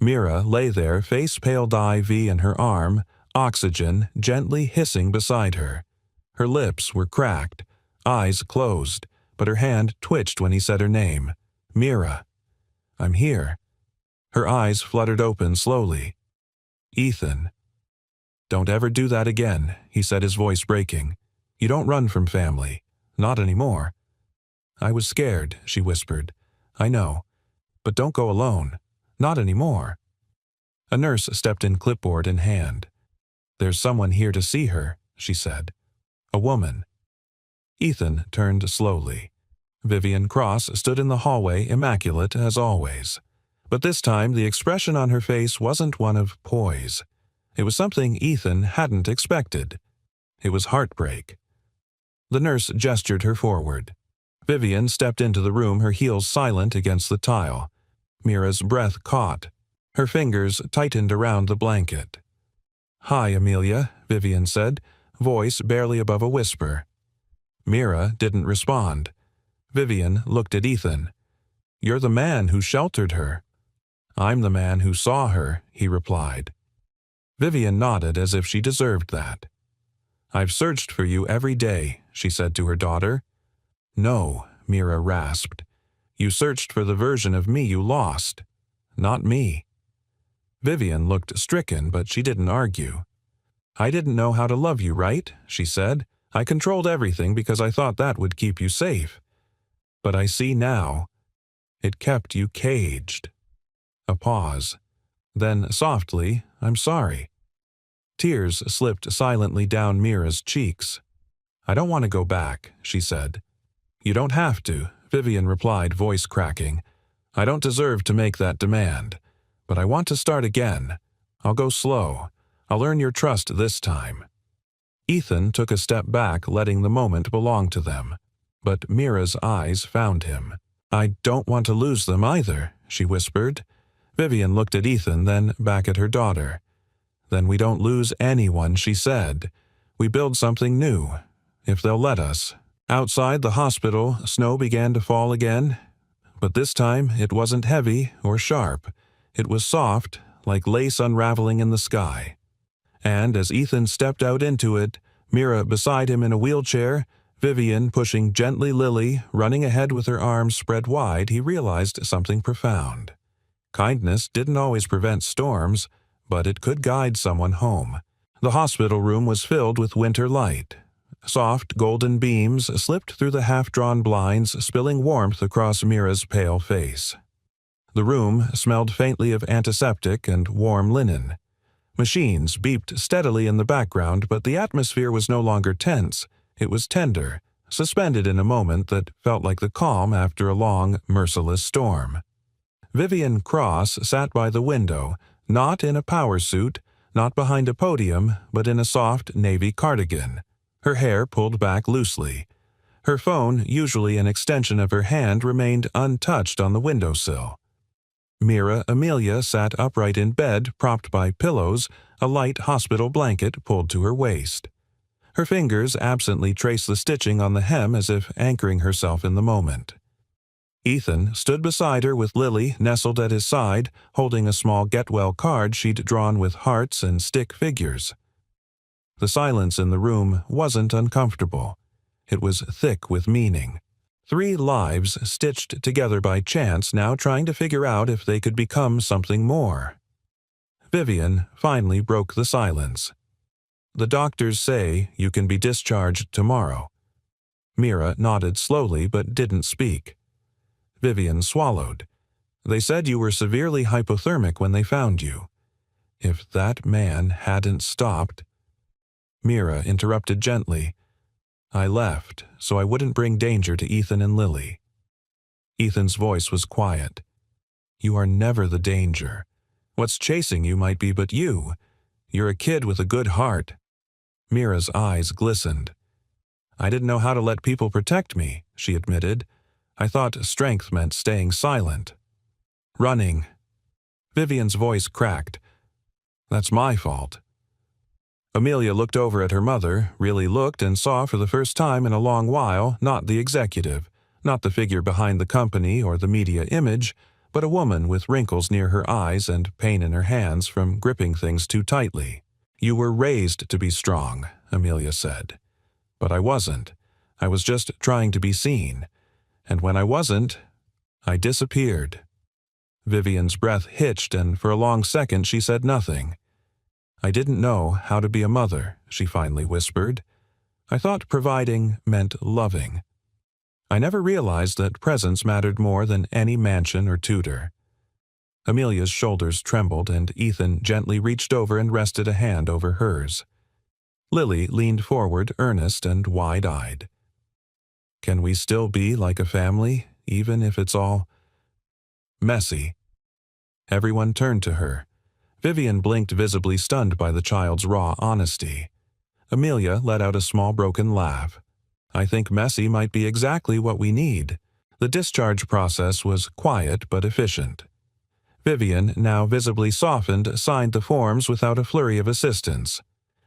Mira lay there, face-paled IV in her arm, oxygen gently hissing beside her. Her lips were cracked, eyes closed, but her hand twitched when he said her name. "Mira." "I'm here." Her eyes fluttered open slowly. "Ethan." "Don't ever do that again," he said, his voice breaking. "You don't run from family. Not anymore." "I was scared," she whispered. "I know. But don't go alone. Not anymore." A nurse stepped in, clipboard in hand. "There's someone here to see her," she said. "A woman." Ethan turned slowly. Vivian Cross stood in the hallway, immaculate as always. But this time the expression on her face wasn't one of poise. It was something Ethan hadn't expected. It was heartbreak. The nurse gestured her forward. Vivian stepped into the room, her heels silent against the tile. Mira's breath caught. Her fingers tightened around the blanket. "Hi, Amelia," Vivian said, voice barely above a whisper. Mira didn't respond. Vivian looked at Ethan. "You're the man who sheltered her." I'm the man who saw her, he replied. Vivian nodded as if she deserved that. I've searched for you every day, she said to her daughter. No, Mira rasped. You searched for the version of me you lost, not me. Vivian looked stricken, but she didn't argue. I didn't know how to love you, right? She said. I controlled everything because I thought that would keep you safe. But I see now. It kept you caged. A pause. Then, softly, I'm sorry. Tears slipped silently down Mira's cheeks. I don't want to go back, she said. You don't have to, Vivian replied, voice cracking. I don't deserve to make that demand. But I want to start again. I'll go slow. I'll earn your trust this time. Ethan took a step back, letting the moment belong to them. But Mira's eyes found him. I don't want to lose them either, she whispered. Vivian looked at Ethan, then back at her daughter. Then we don't lose anyone, she said. We build something new, if they'll let us. Outside the hospital, snow began to fall again. But this time it wasn't heavy or sharp. It was soft, like lace unraveling in the sky. And as Ethan stepped out into it, Mira beside him in a wheelchair, Vivian pushing gently Lily, running ahead with her arms spread wide, he realized something profound. Kindness didn't always prevent storms, but it could guide someone home. The hospital room was filled with winter light. Soft golden beams slipped through the half-drawn blinds, spilling warmth across Mira's pale face. The room smelled faintly of antiseptic and warm linen. Machines beeped steadily in the background, but the atmosphere was no longer tense. It was tender, suspended in a moment that felt like the calm after a long, merciless storm. Vivian Cross sat by the window, not in a power suit, not behind a podium, but in a soft navy cardigan, her hair pulled back loosely. Her phone, usually an extension of her hand, remained untouched on the windowsill. Mira Amelia sat upright in bed, propped by pillows, a light hospital blanket pulled to her waist. Her fingers absently traced the stitching on the hem as if anchoring herself in the moment. Ethan stood beside her with Lily nestled at his side, holding a small get-well card she'd drawn with hearts and stick figures. The silence in the room wasn't uncomfortable. It was thick with meaning. 3 lives stitched together by chance, now trying to figure out if they could become something more. Vivian finally broke the silence. The doctors say you can be discharged tomorrow. Mira nodded slowly but didn't speak. Vivian swallowed. They said you were severely hypothermic when they found you. If that man hadn't stopped... Mira interrupted gently. I left, so I wouldn't bring danger to Ethan and Lily. Ethan's voice was quiet. You are never the danger. What's chasing you might be but you. You're a kid with a good heart. Mira's eyes glistened. I didn't know how to let people protect me, she admitted. I thought strength meant staying silent. Running. Vivian's voice cracked. That's my fault. Amelia looked over at her mother, really looked and saw for the first time in a long while not the executive, not the figure behind the company or the media image, but a woman with wrinkles near her eyes and pain in her hands from gripping things too tightly. You were raised to be strong, Amelia said. But I wasn't. I was just trying to be seen. And when I wasn't, I disappeared. Vivian's breath hitched, and for a long second she said nothing. I didn't know how to be a mother, she finally whispered. I thought providing meant loving. I never realized that presence mattered more than any mansion or tutor. Amelia's shoulders trembled, and Ethan gently reached over and rested a hand over hers. Lily leaned forward, earnest and wide-eyed. Can we still be like a family, even if it's all messy? Everyone turned to her. Vivian blinked, visibly stunned by the child's raw honesty. Amelia let out a small broken laugh. I think messy might be exactly what we need. The discharge process was quiet but efficient. Vivian, now visibly softened, signed the forms without a flurry of assistance.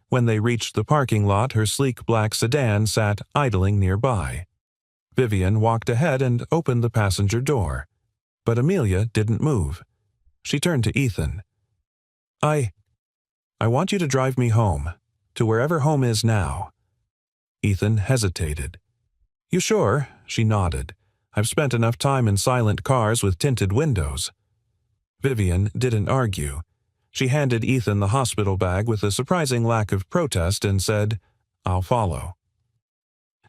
When they reached the parking lot, her sleek black sedan sat idling nearby. Vivian walked ahead and opened the passenger door. But Amelia didn't move. She turned to Ethan. I want you to drive me home, to wherever home is now." Ethan hesitated. "You sure?" She nodded. "I've spent enough time in silent cars with tinted windows." Vivian didn't argue. She handed Ethan the hospital bag with a surprising lack of protest and said, "I'll follow."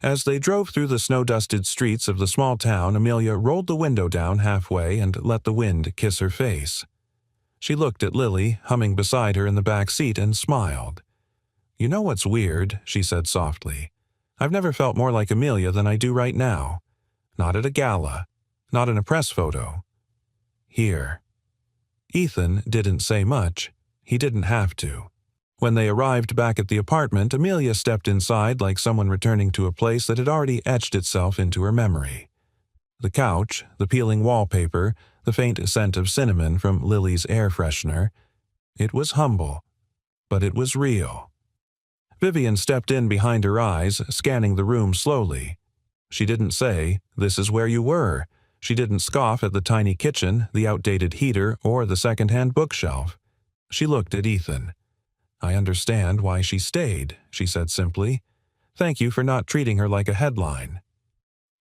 As they drove through the snow-dusted streets of the small town, Amelia rolled the window down halfway and let the wind kiss her face. She looked at Lily, humming beside her in the back seat, and smiled. "You know what's weird?" she said softly. "I've never felt more like Amelia than I do right now. Not at a gala. Not in a press photo. Here." Ethan didn't say much. He didn't have to. When they arrived back at the apartment, Amelia stepped inside like someone returning to a place that had already etched itself into her memory. The couch, the peeling wallpaper, the faint scent of cinnamon from Lily's air freshener. It was humble, but it was real. Vivian stepped in behind her eyes, scanning the room slowly. She didn't say, "This is where you were." She didn't scoff at the tiny kitchen, the outdated heater, or the second-hand bookshelf. She looked at Ethan. "I understand why she stayed," she said simply. "Thank you for not treating her like a headline."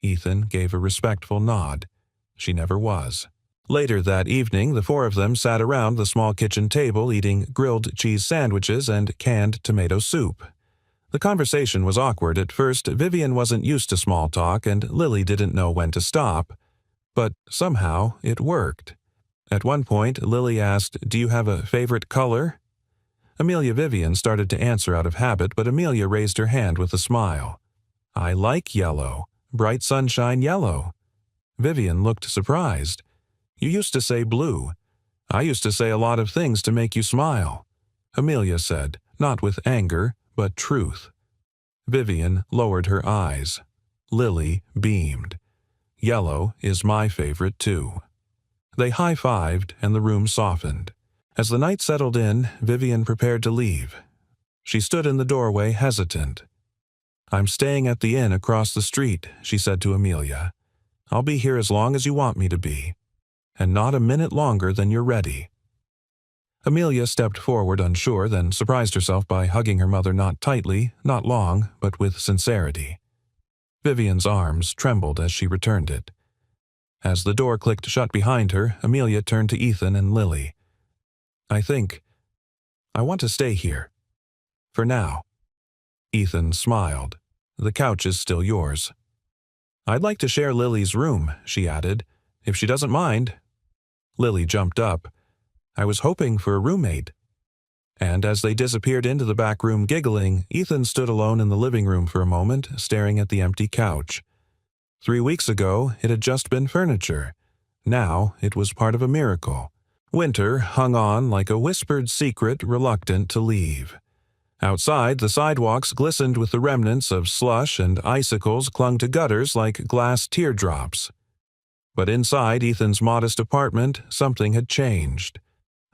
Ethan gave a respectful nod. She never was. Later that evening, the four of them sat around the small kitchen table eating grilled cheese sandwiches and canned tomato soup. The conversation was awkward at first. Vivian wasn't used to small talk, and Lily didn't know when to stop. But somehow it worked. At one point, Lily asked, "Do you have a favorite color?" Amelia Vivian started to answer out of habit, but Amelia raised her hand with a smile. "I like yellow. Bright sunshine yellow." Vivian looked surprised. "You used to say blue. I used to say a lot of things to make you smile." Amelia said, not with anger, but truth. Vivian lowered her eyes. Lily beamed. "Yellow is my favorite, too." They high-fived, and the room softened. As the night settled in, Vivian prepared to leave. She stood in the doorway, hesitant. "I'm staying at the inn across the street," she said to Amelia. "I'll be here as long as you want me to be. And not a minute longer than you're ready." Amelia stepped forward unsure, then surprised herself by hugging her mother not tightly, not long, but with sincerity. Vivian's arms trembled as she returned it. As the door clicked shut behind her, Amelia turned to Ethan and Lily. I want to stay here. For now." Ethan smiled. "The couch is still yours." "I'd like to share Lily's room," she added, "if she doesn't mind." Lily jumped up. "I was hoping for a roommate." And as they disappeared into the back room giggling, Ethan stood alone in the living room for a moment, staring at the empty couch. 3 weeks ago, it had just been furniture. Now it was part of a miracle. Winter hung on like a whispered secret, reluctant to leave. Outside, the sidewalks glistened with the remnants of slush, and icicles clung to gutters like glass teardrops. But inside Ethan's modest apartment, something had changed.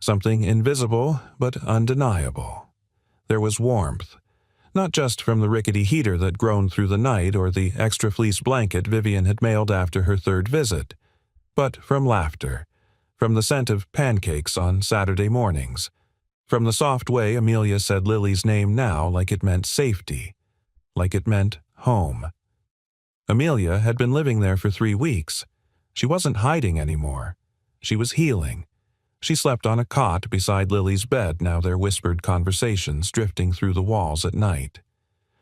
Something invisible, but undeniable. There was warmth. Not just from the rickety heater that groaned through the night or the extra fleece blanket Vivian had mailed after her third visit, but from laughter, from the scent of pancakes on Saturday mornings, from the soft way Amelia said Lily's name now like it meant safety, like it meant home. Amelia had been living there for 3 weeks. She wasn't hiding anymore. She was healing. She slept on a cot beside Lily's bed, now their whispered conversations drifting through the walls at night.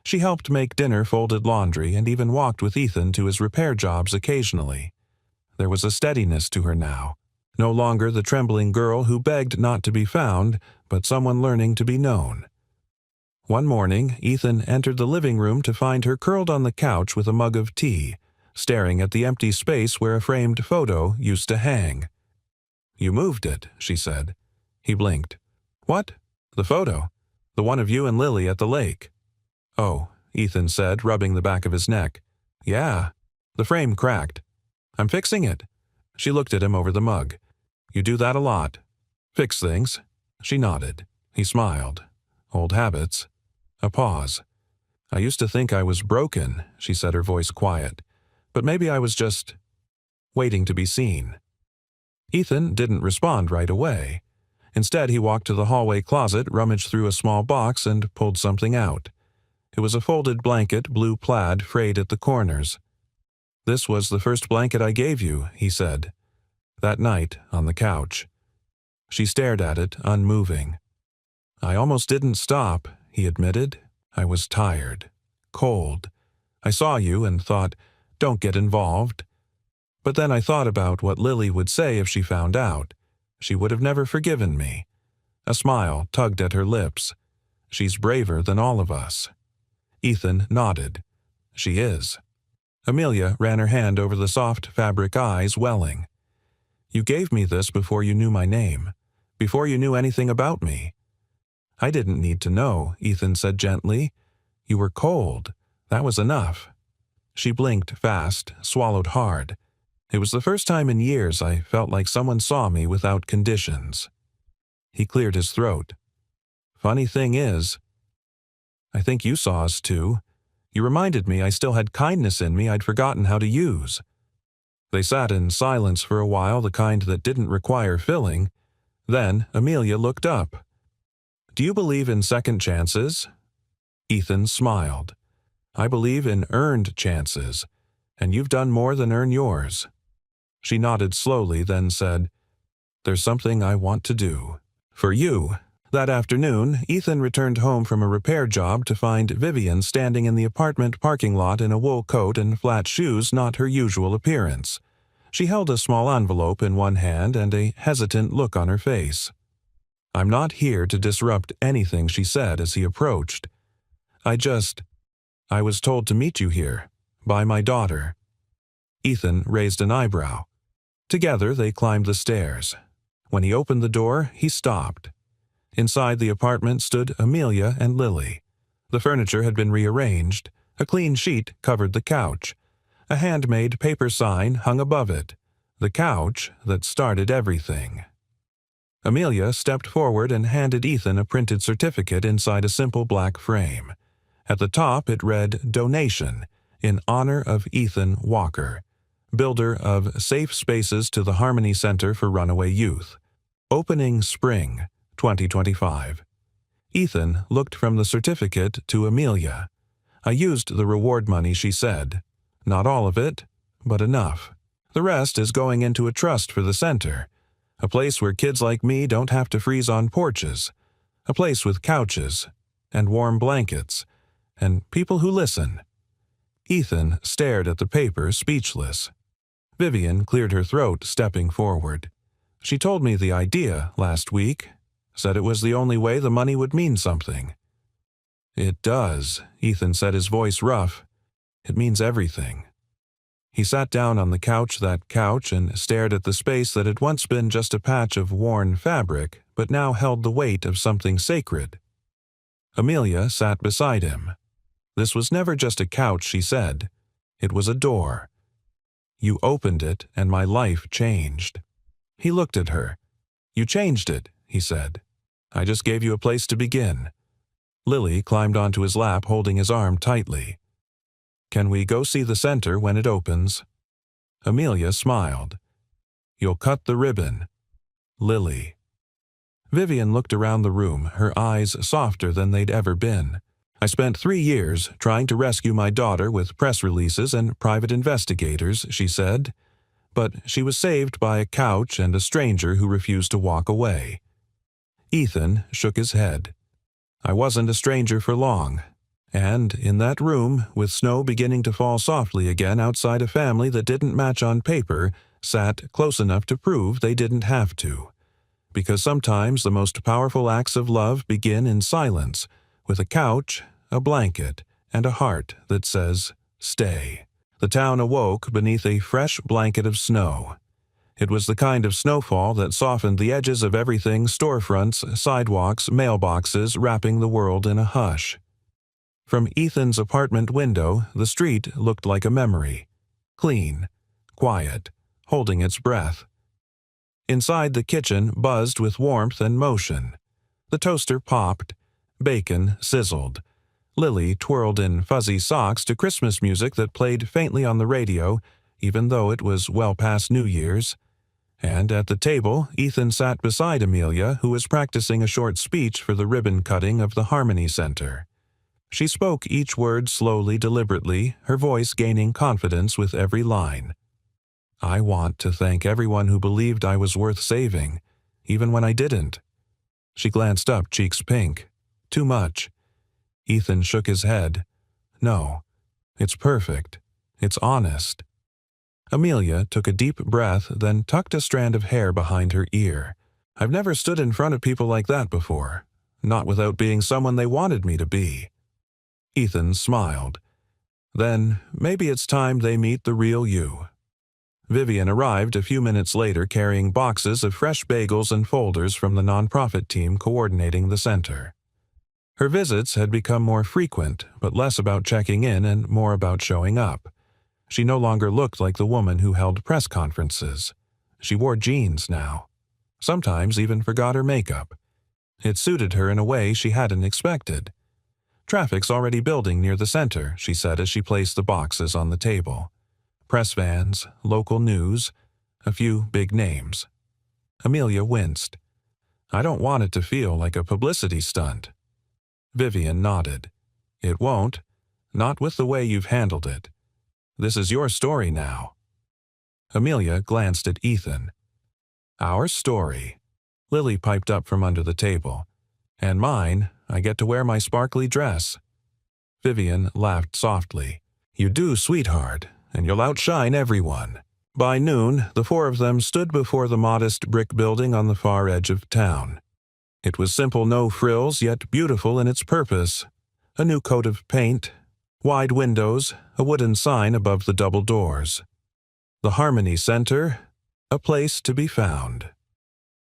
She helped make dinner, folded laundry, and even walked with Ethan to his repair jobs occasionally. There was a steadiness to her now. No longer the trembling girl who begged not to be found, but someone learning to be known. One morning, Ethan entered the living room to find her curled on the couch with a mug of tea, staring at the empty space where a framed photo used to hang. "You moved it," she said. He blinked. "What?" "The photo. The one of you and Lily at the lake." "Oh," Ethan said, rubbing the back of his neck. "Yeah. The frame cracked. I'm fixing it." She looked at him over the mug. "You do that a lot." "Fix things." She nodded. He smiled. "Old habits." A pause. "I used to think I was broken," she said, her voice quiet. "But maybe I was just waiting to be seen." Ethan didn't respond right away. Instead, he walked to the hallway closet, rummaged through a small box, and pulled something out. It was a folded blanket, blue plaid, frayed at the corners. "This was the first blanket I gave you," he said. "That night, on the couch." She stared at it, unmoving. "I almost didn't stop," he admitted. "I was tired. Cold. I saw you and thought, don't get involved. But then I thought about what Lily would say if she found out. She would have never forgiven me." A smile tugged at her lips. "She's braver than all of us." Ethan nodded. "She is." Amelia ran her hand over the soft fabric eyes, welling. "You gave me this before you knew my name, before you knew anything about me." "I didn't need to know," Ethan said gently. "You were cold. That was enough." She blinked fast, swallowed hard. It was the first time in years I felt like someone saw me without conditions. He cleared his throat. "Funny thing is, I think you saw us too. You reminded me I still had kindness in me I'd forgotten how to use." They sat in silence for a while, the kind that didn't require filling. Then Amelia looked up. "Do you believe in second chances?" Ethan smiled. "I believe in earned chances, and you've done more than earn yours." She nodded slowly, then said, "There's something I want to do. For you." That afternoon, Ethan returned home from a repair job to find Vivian standing in the apartment parking lot in a wool coat and flat shoes, not her usual appearance. She held a small envelope in one hand and a hesitant look on her face. "I'm not here to disrupt anything," she said as he approached. I was told to meet you here, by my daughter." Ethan raised an eyebrow. Together they climbed the stairs. When he opened the door, he stopped. Inside the apartment stood Amelia and Lily. The furniture had been rearranged. A clean sheet covered the couch. A handmade paper sign hung above it. The couch that started everything. Amelia stepped forward and handed Ethan a printed certificate inside a simple black frame. At the top it read, "Donation, in honor of Ethan Walker, builder of safe spaces to the Harmony Center for Runaway Youth. Opening spring, 2025. Ethan looked from the certificate to Amelia. "I used the reward money," she said. "Not all of it, but enough. The rest is going into a trust for the center. A place where kids like me don't have to freeze on porches. A place with couches, and warm blankets, and people who listen." Ethan stared at the paper, speechless. Vivian cleared her throat, stepping forward. "She told me the idea last week. Said it was the only way the money would mean something." "It does," Ethan said, his voice rough. "It means everything." He sat down on the couch, and stared at the space that had once been just a patch of worn fabric, but now held the weight of something sacred. Amelia sat beside him. "This was never just a couch," she said. "It was a door. You opened it, and my life changed." He looked at her. "You changed it," he said. "I just gave you a place to begin." Lily climbed onto his lap, holding his arm tightly. "Can we go see the center when it opens?" Amelia smiled. "You'll cut the ribbon." Lily. Vivian looked around the room, her eyes softer than they'd ever been. "I spent 3 years trying to rescue my daughter with press releases and private investigators," she said. "But she was saved by a couch and a stranger who refused to walk away." Ethan shook his head. "I wasn't a stranger for long. And in that room, with snow beginning to fall softly again outside a family that didn't match on paper, sat close enough to prove they didn't have to. Because sometimes the most powerful acts of love begin in silence, with a couch, a blanket, and a heart that says, 'Stay.'" The town awoke beneath a fresh blanket of snow. It was the kind of snowfall that softened the edges of everything: storefronts, sidewalks, mailboxes, wrapping the world in a hush. From Ethan's apartment window, the street looked like a memory. Clean, quiet, holding its breath. Inside, the kitchen buzzed with warmth and motion. The toaster popped. Bacon sizzled. Lily twirled in fuzzy socks to Christmas music that played faintly on the radio, even though it was well past New Year's. And at the table, Ethan sat beside Amelia, who was practicing a short speech for the ribbon cutting of the Harmony Center. She spoke each word slowly, deliberately, her voice gaining confidence with every line. "I want to thank everyone who believed I was worth saving, even when I didn't." She glanced up, cheeks pink. "Too much." Ethan shook his head. "No, it's perfect. It's honest." Amelia took a deep breath, then tucked a strand of hair behind her ear. "I've never stood in front of people like that before, not without being someone they wanted me to be." Ethan smiled. "Then maybe it's time they meet the real you." Vivian arrived a few minutes later carrying boxes of fresh bagels and folders from the nonprofit team coordinating the center. Her visits had become more frequent, but less about checking in and more about showing up. She no longer looked like the woman who held press conferences. She wore jeans now. Sometimes even forgot her makeup. It suited her in a way she hadn't expected. "Traffic's already building near the center," she said as she placed the boxes on the table. "Press vans, local news, a few big names." Amelia winced. "I don't want it to feel like a publicity stunt." Vivian nodded. "It won't. Not with the way you've handled it. This is your story now." Amelia glanced at Ethan. "Our story." Lily piped up from under the table. "And mine, I get to wear my sparkly dress." Vivian laughed softly. "You do, sweetheart, and you'll outshine everyone." By noon, the four of them stood before the modest brick building on the far edge of town. It was simple, no frills, yet beautiful in its purpose. A new coat of paint, wide windows, a wooden sign above the double doors. The Harmony Center, a place to be found.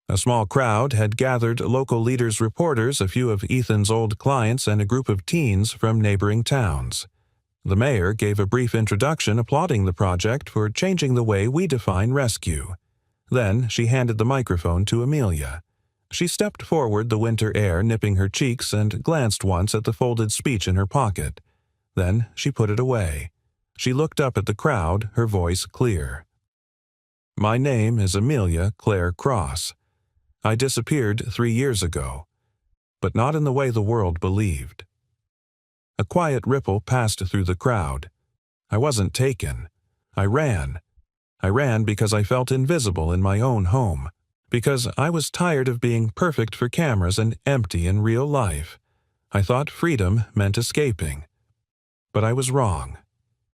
A small crowd had gathered local leaders, reporters, a few of Ethan's old clients, and a group of teens from neighboring towns. The mayor gave a brief introduction applauding the project for changing the way we define rescue. Then she handed the microphone to Amelia. She stepped forward, the winter air nipping her cheeks, and glanced once at the folded speech in her pocket. Then she put it away. She looked up at the crowd, her voice clear. "My name is Amelia Claire Cross. I disappeared 3 years ago, but not in the way the world believed." A quiet ripple passed through the crowd. "I wasn't taken. I ran. I ran because I felt invisible in my own home, because I was tired of being perfect for cameras and empty in real life. I thought freedom meant escaping. But I was wrong."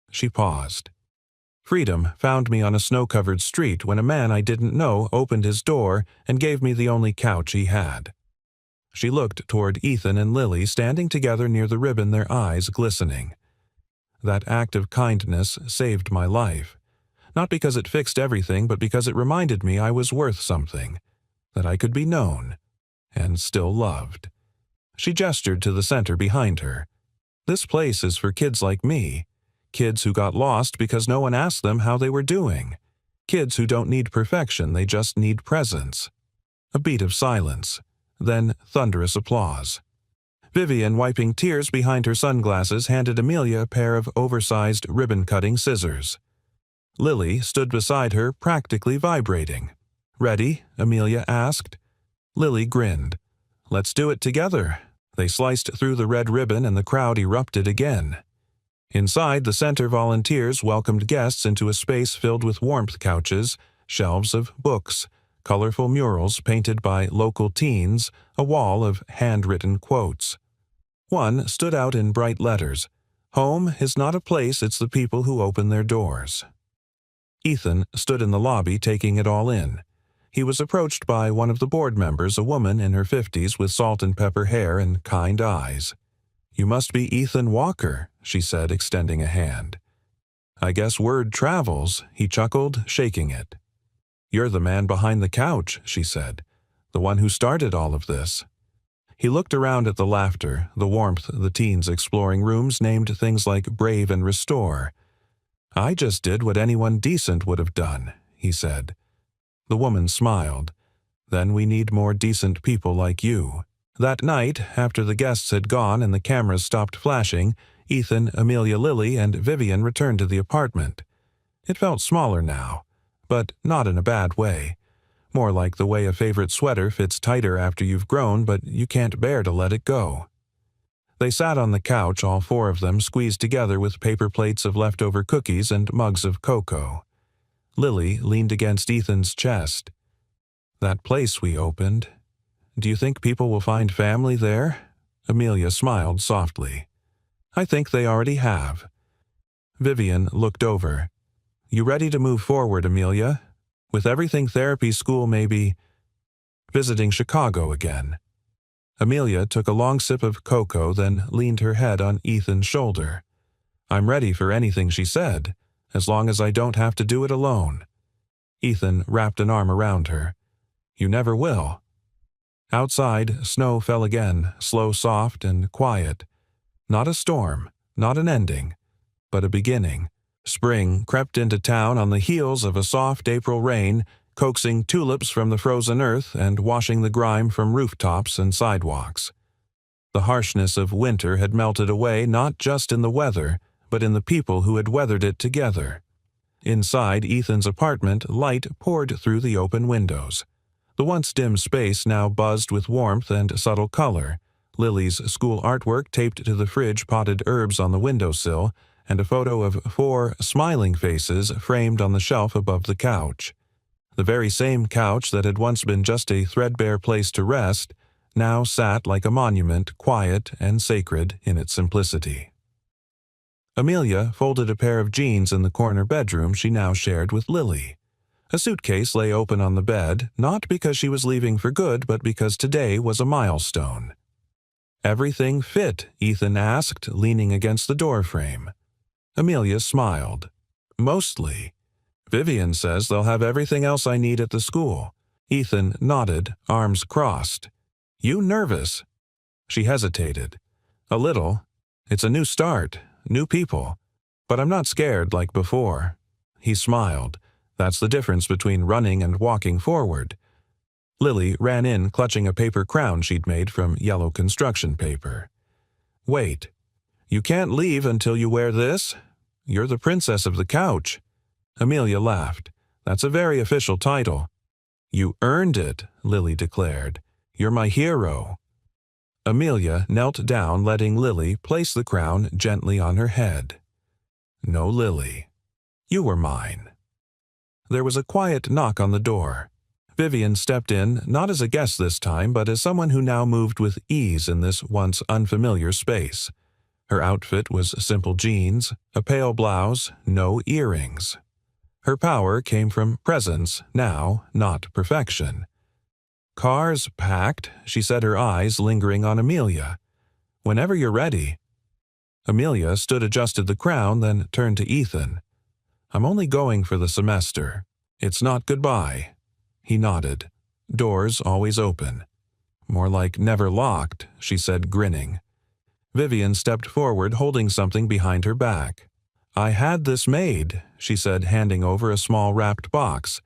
She paused. "Freedom found me on a snow-covered street when a man I didn't know opened his door and gave me the only couch he had." She looked toward Ethan and Lily standing together near the ribbon, their eyes glistening. "That act of kindness saved my life. Not because it fixed everything, but because it reminded me I was worth something, that I could be known, and still loved." She gestured to the center behind her. "This place is for kids like me. Kids who got lost because no one asked them how they were doing. Kids who don't need perfection, they just need presence." A beat of silence, then thunderous applause. Vivian, wiping tears behind her sunglasses, handed Amelia a pair of oversized ribbon-cutting scissors. Lily stood beside her, practically vibrating. "Ready?" Amelia asked. Lily grinned. "Let's do it together." They sliced through the red ribbon and the crowd erupted again. Inside, the center volunteers welcomed guests into a space filled with warmth couches, shelves of books, colorful murals painted by local teens, a wall of handwritten quotes. One stood out in bright letters. "Home is not a place, it's the people who open their doors." Ethan stood in the lobby taking it all in. He was approached by one of the board members, a woman in her 50s with salt and pepper hair and kind eyes. "You must be Ethan Walker," she said, extending a hand. "I guess word travels," he chuckled, shaking it. "You're the man behind the couch," she said, "the one who started all of this." He looked around at the laughter, the warmth, the teens exploring rooms named things like Brave and Restore. "I just did what anyone decent would have done," he said. The woman smiled. "Then we need more decent people like you." That night, after the guests had gone and the cameras stopped flashing, Ethan, Amelia, Lily, and Vivian returned to the apartment. It felt smaller now, but not in a bad way. More like the way a favorite sweater fits tighter after you've grown, but you can't bear to let it go. They sat on the couch, all four of them squeezed together with paper plates of leftover cookies and mugs of cocoa. Lily leaned against Ethan's chest. "That place we opened. Do you think people will find family there?" Amelia smiled softly. "I think they already have." Vivian looked over. "You ready to move forward, Amelia? With everything therapy school may be visiting Chicago again." Amelia took a long sip of cocoa, then leaned her head on Ethan's shoulder. "I'm ready for anything she said, as long as I don't have to do it alone." Ethan wrapped an arm around her. "You never will." Outside, snow fell again, slow, soft, and quiet. Not a storm, not an ending, but a beginning. Spring crept into town on the heels of a soft April rain, coaxing tulips from the frozen earth and washing the grime from rooftops and sidewalks. The harshness of winter had melted away not just in the weather, but in the people who had weathered it together. Inside Ethan's apartment, light poured through the open windows. The once dim space now buzzed with warmth and subtle color. Lily's school artwork taped to the fridge, potted herbs on the windowsill, and a photo of 4 smiling faces framed on the shelf above the couch. The very same couch that had once been just a threadbare place to rest now sat like a monument, quiet and sacred in its simplicity. Amelia folded a pair of jeans in the corner bedroom she now shared with Lily. A suitcase lay open on the bed, not because she was leaving for good, but because today was a milestone. "Everything fit?" Ethan asked, leaning against the doorframe. Amelia smiled. "Mostly. Vivian says they'll have everything else I need at the school." Ethan nodded, arms crossed. "You nervous?" She hesitated. "A little. It's a new start, new people. But I'm not scared like before." He smiled. "That's the difference between running and walking forward." Lily ran in, clutching a paper crown she'd made from yellow construction paper. "Wait. You can't leave until you wear this? You're the princess of the couch." Amelia laughed. "That's a very official title." "You earned it," Lily declared. "You're my hero." Amelia knelt down, letting Lily place the crown gently on her head. "No, Lily. You were mine." There was a quiet knock on the door. Vivian stepped in, not as a guest this time, but as someone who now moved with ease in this once unfamiliar space. Her outfit was simple jeans, a pale blouse, no earrings. Her power came from presence now, not perfection. "Car's packed," she said, her eyes lingering on Amelia. "Whenever you're ready." Amelia adjusted the crown, then turned to Ethan. "I'm only going for the semester. It's not goodbye." He nodded. "Doors always open." "More like never locked," she said, grinning. Vivian stepped forward, holding something behind her back. "I had this made," she said, handing over a small wrapped box.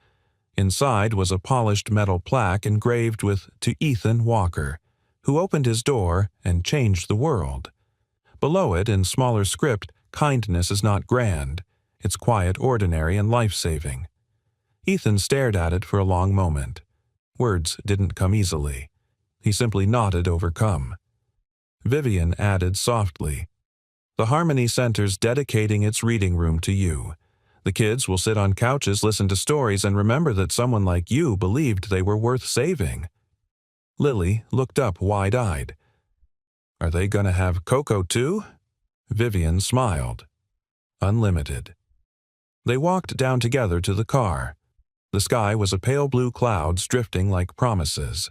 Inside was a polished metal plaque engraved with "To Ethan Walker, who opened his door and changed the world." Below it, in smaller script, "Kindness is not grand. It's quiet, ordinary, and life-saving." Ethan stared at it for a long moment. Words didn't come easily. He simply nodded, overcome. Vivian added softly, "The Harmony Center's dedicating its reading room to you. The kids will sit on couches, listen to stories, and remember that someone like you believed they were worth saving." Lily looked up wide-eyed. "Are they going to have cocoa too?" Vivian smiled. "Unlimited." They walked down together to the car. The sky was a pale blue clouds drifting like promises.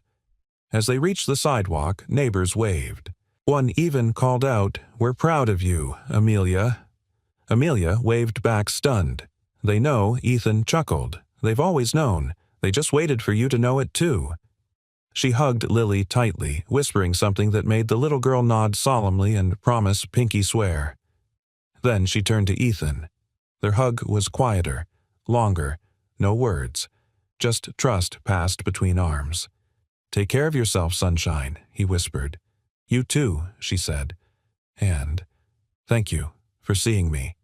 As they reached the sidewalk, neighbors waved. One even called out, "We're proud of you, Amelia." Amelia waved back, stunned. "They know," Ethan chuckled. "They've always known. They just waited for you to know it too." She hugged Lily tightly, whispering something that made the little girl nod solemnly and promise pinky swear. Then she turned to Ethan. Their hug was quieter, longer, no words. Just trust passed between arms. "Take care of yourself, sunshine," he whispered. "You too," she said. "And thank you for seeing me."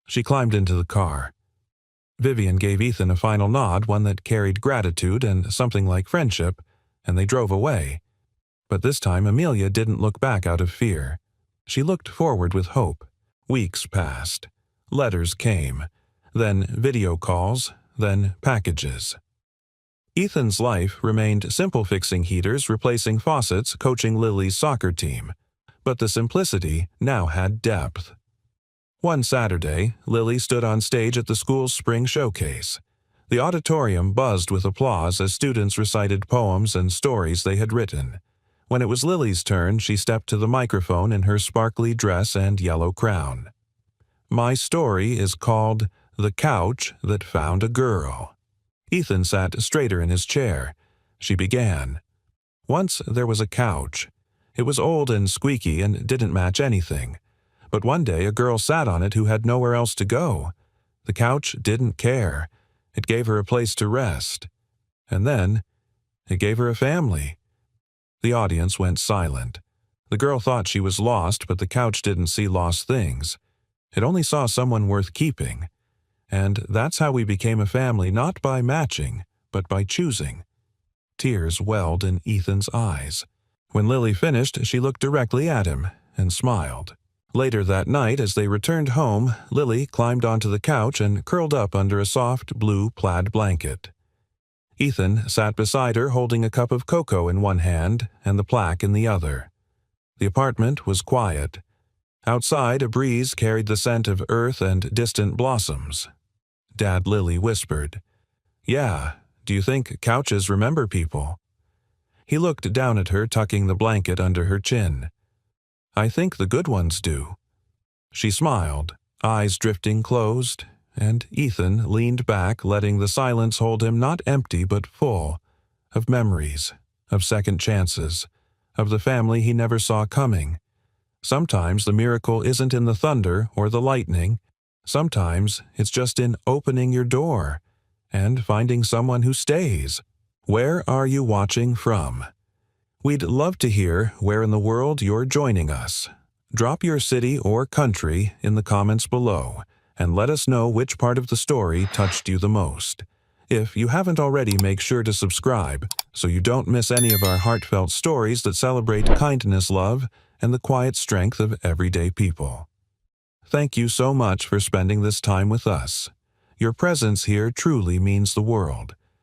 She climbed into the car. Vivian gave Ethan a final nod, one that carried gratitude and something like friendship, and they drove away. But this time Amelia didn't look back out of fear. She looked forward with hope. Weeks passed. Letters came. Then video calls. Then packages. Ethan's life remained simple, fixing heaters, replacing faucets, coaching Lily's soccer team. But the simplicity now had depth. One Saturday, Lily stood on stage at the school's spring showcase. The auditorium buzzed with applause as students recited poems and stories they had written. When it was Lily's turn, she stepped to the microphone in her sparkly dress and yellow crown. My story is called The Couch That Found a Girl. Ethan sat straighter in his chair. She began. Once there was a couch. It was old and squeaky and didn't match anything. But one day a girl sat on it who had nowhere else to go. The couch didn't care. It gave her a place to rest. And then it gave her a family. The audience went silent. The girl thought she was lost, but the couch didn't see lost things. It only saw someone worth keeping. And that's how we became a family, not by matching, but by choosing. Tears welled in Ethan's eyes. When Lily finished, she looked directly at him and smiled. Later that night, as they returned home, Lily climbed onto the couch and curled up under a soft blue plaid blanket. Ethan sat beside her, holding a cup of cocoa in one hand and the plaque in the other. The apartment was quiet. Outside, a breeze carried the scent of earth and distant blossoms. Dad Lily whispered, "Yeah, do you think couches remember people?" He looked down at her, tucking the blanket under her chin. "I think the good ones do." She smiled, eyes drifting closed, and Ethan leaned back, letting the silence hold him, not empty but full, of memories, of second chances, of the family he never saw coming. Sometimes the miracle isn't in the thunder or the lightning. Sometimes it's just in opening your door and finding someone who stays. Where are you watching from? We'd love to hear where in the world you're joining us. Drop your city or country in the comments below and let us know which part of the story touched you the most. If you haven't already, make sure to subscribe so you don't miss any of our heartfelt stories that celebrate kindness, love, and the quiet strength of everyday people. Thank you so much for spending this time with us. Your presence here truly means the world.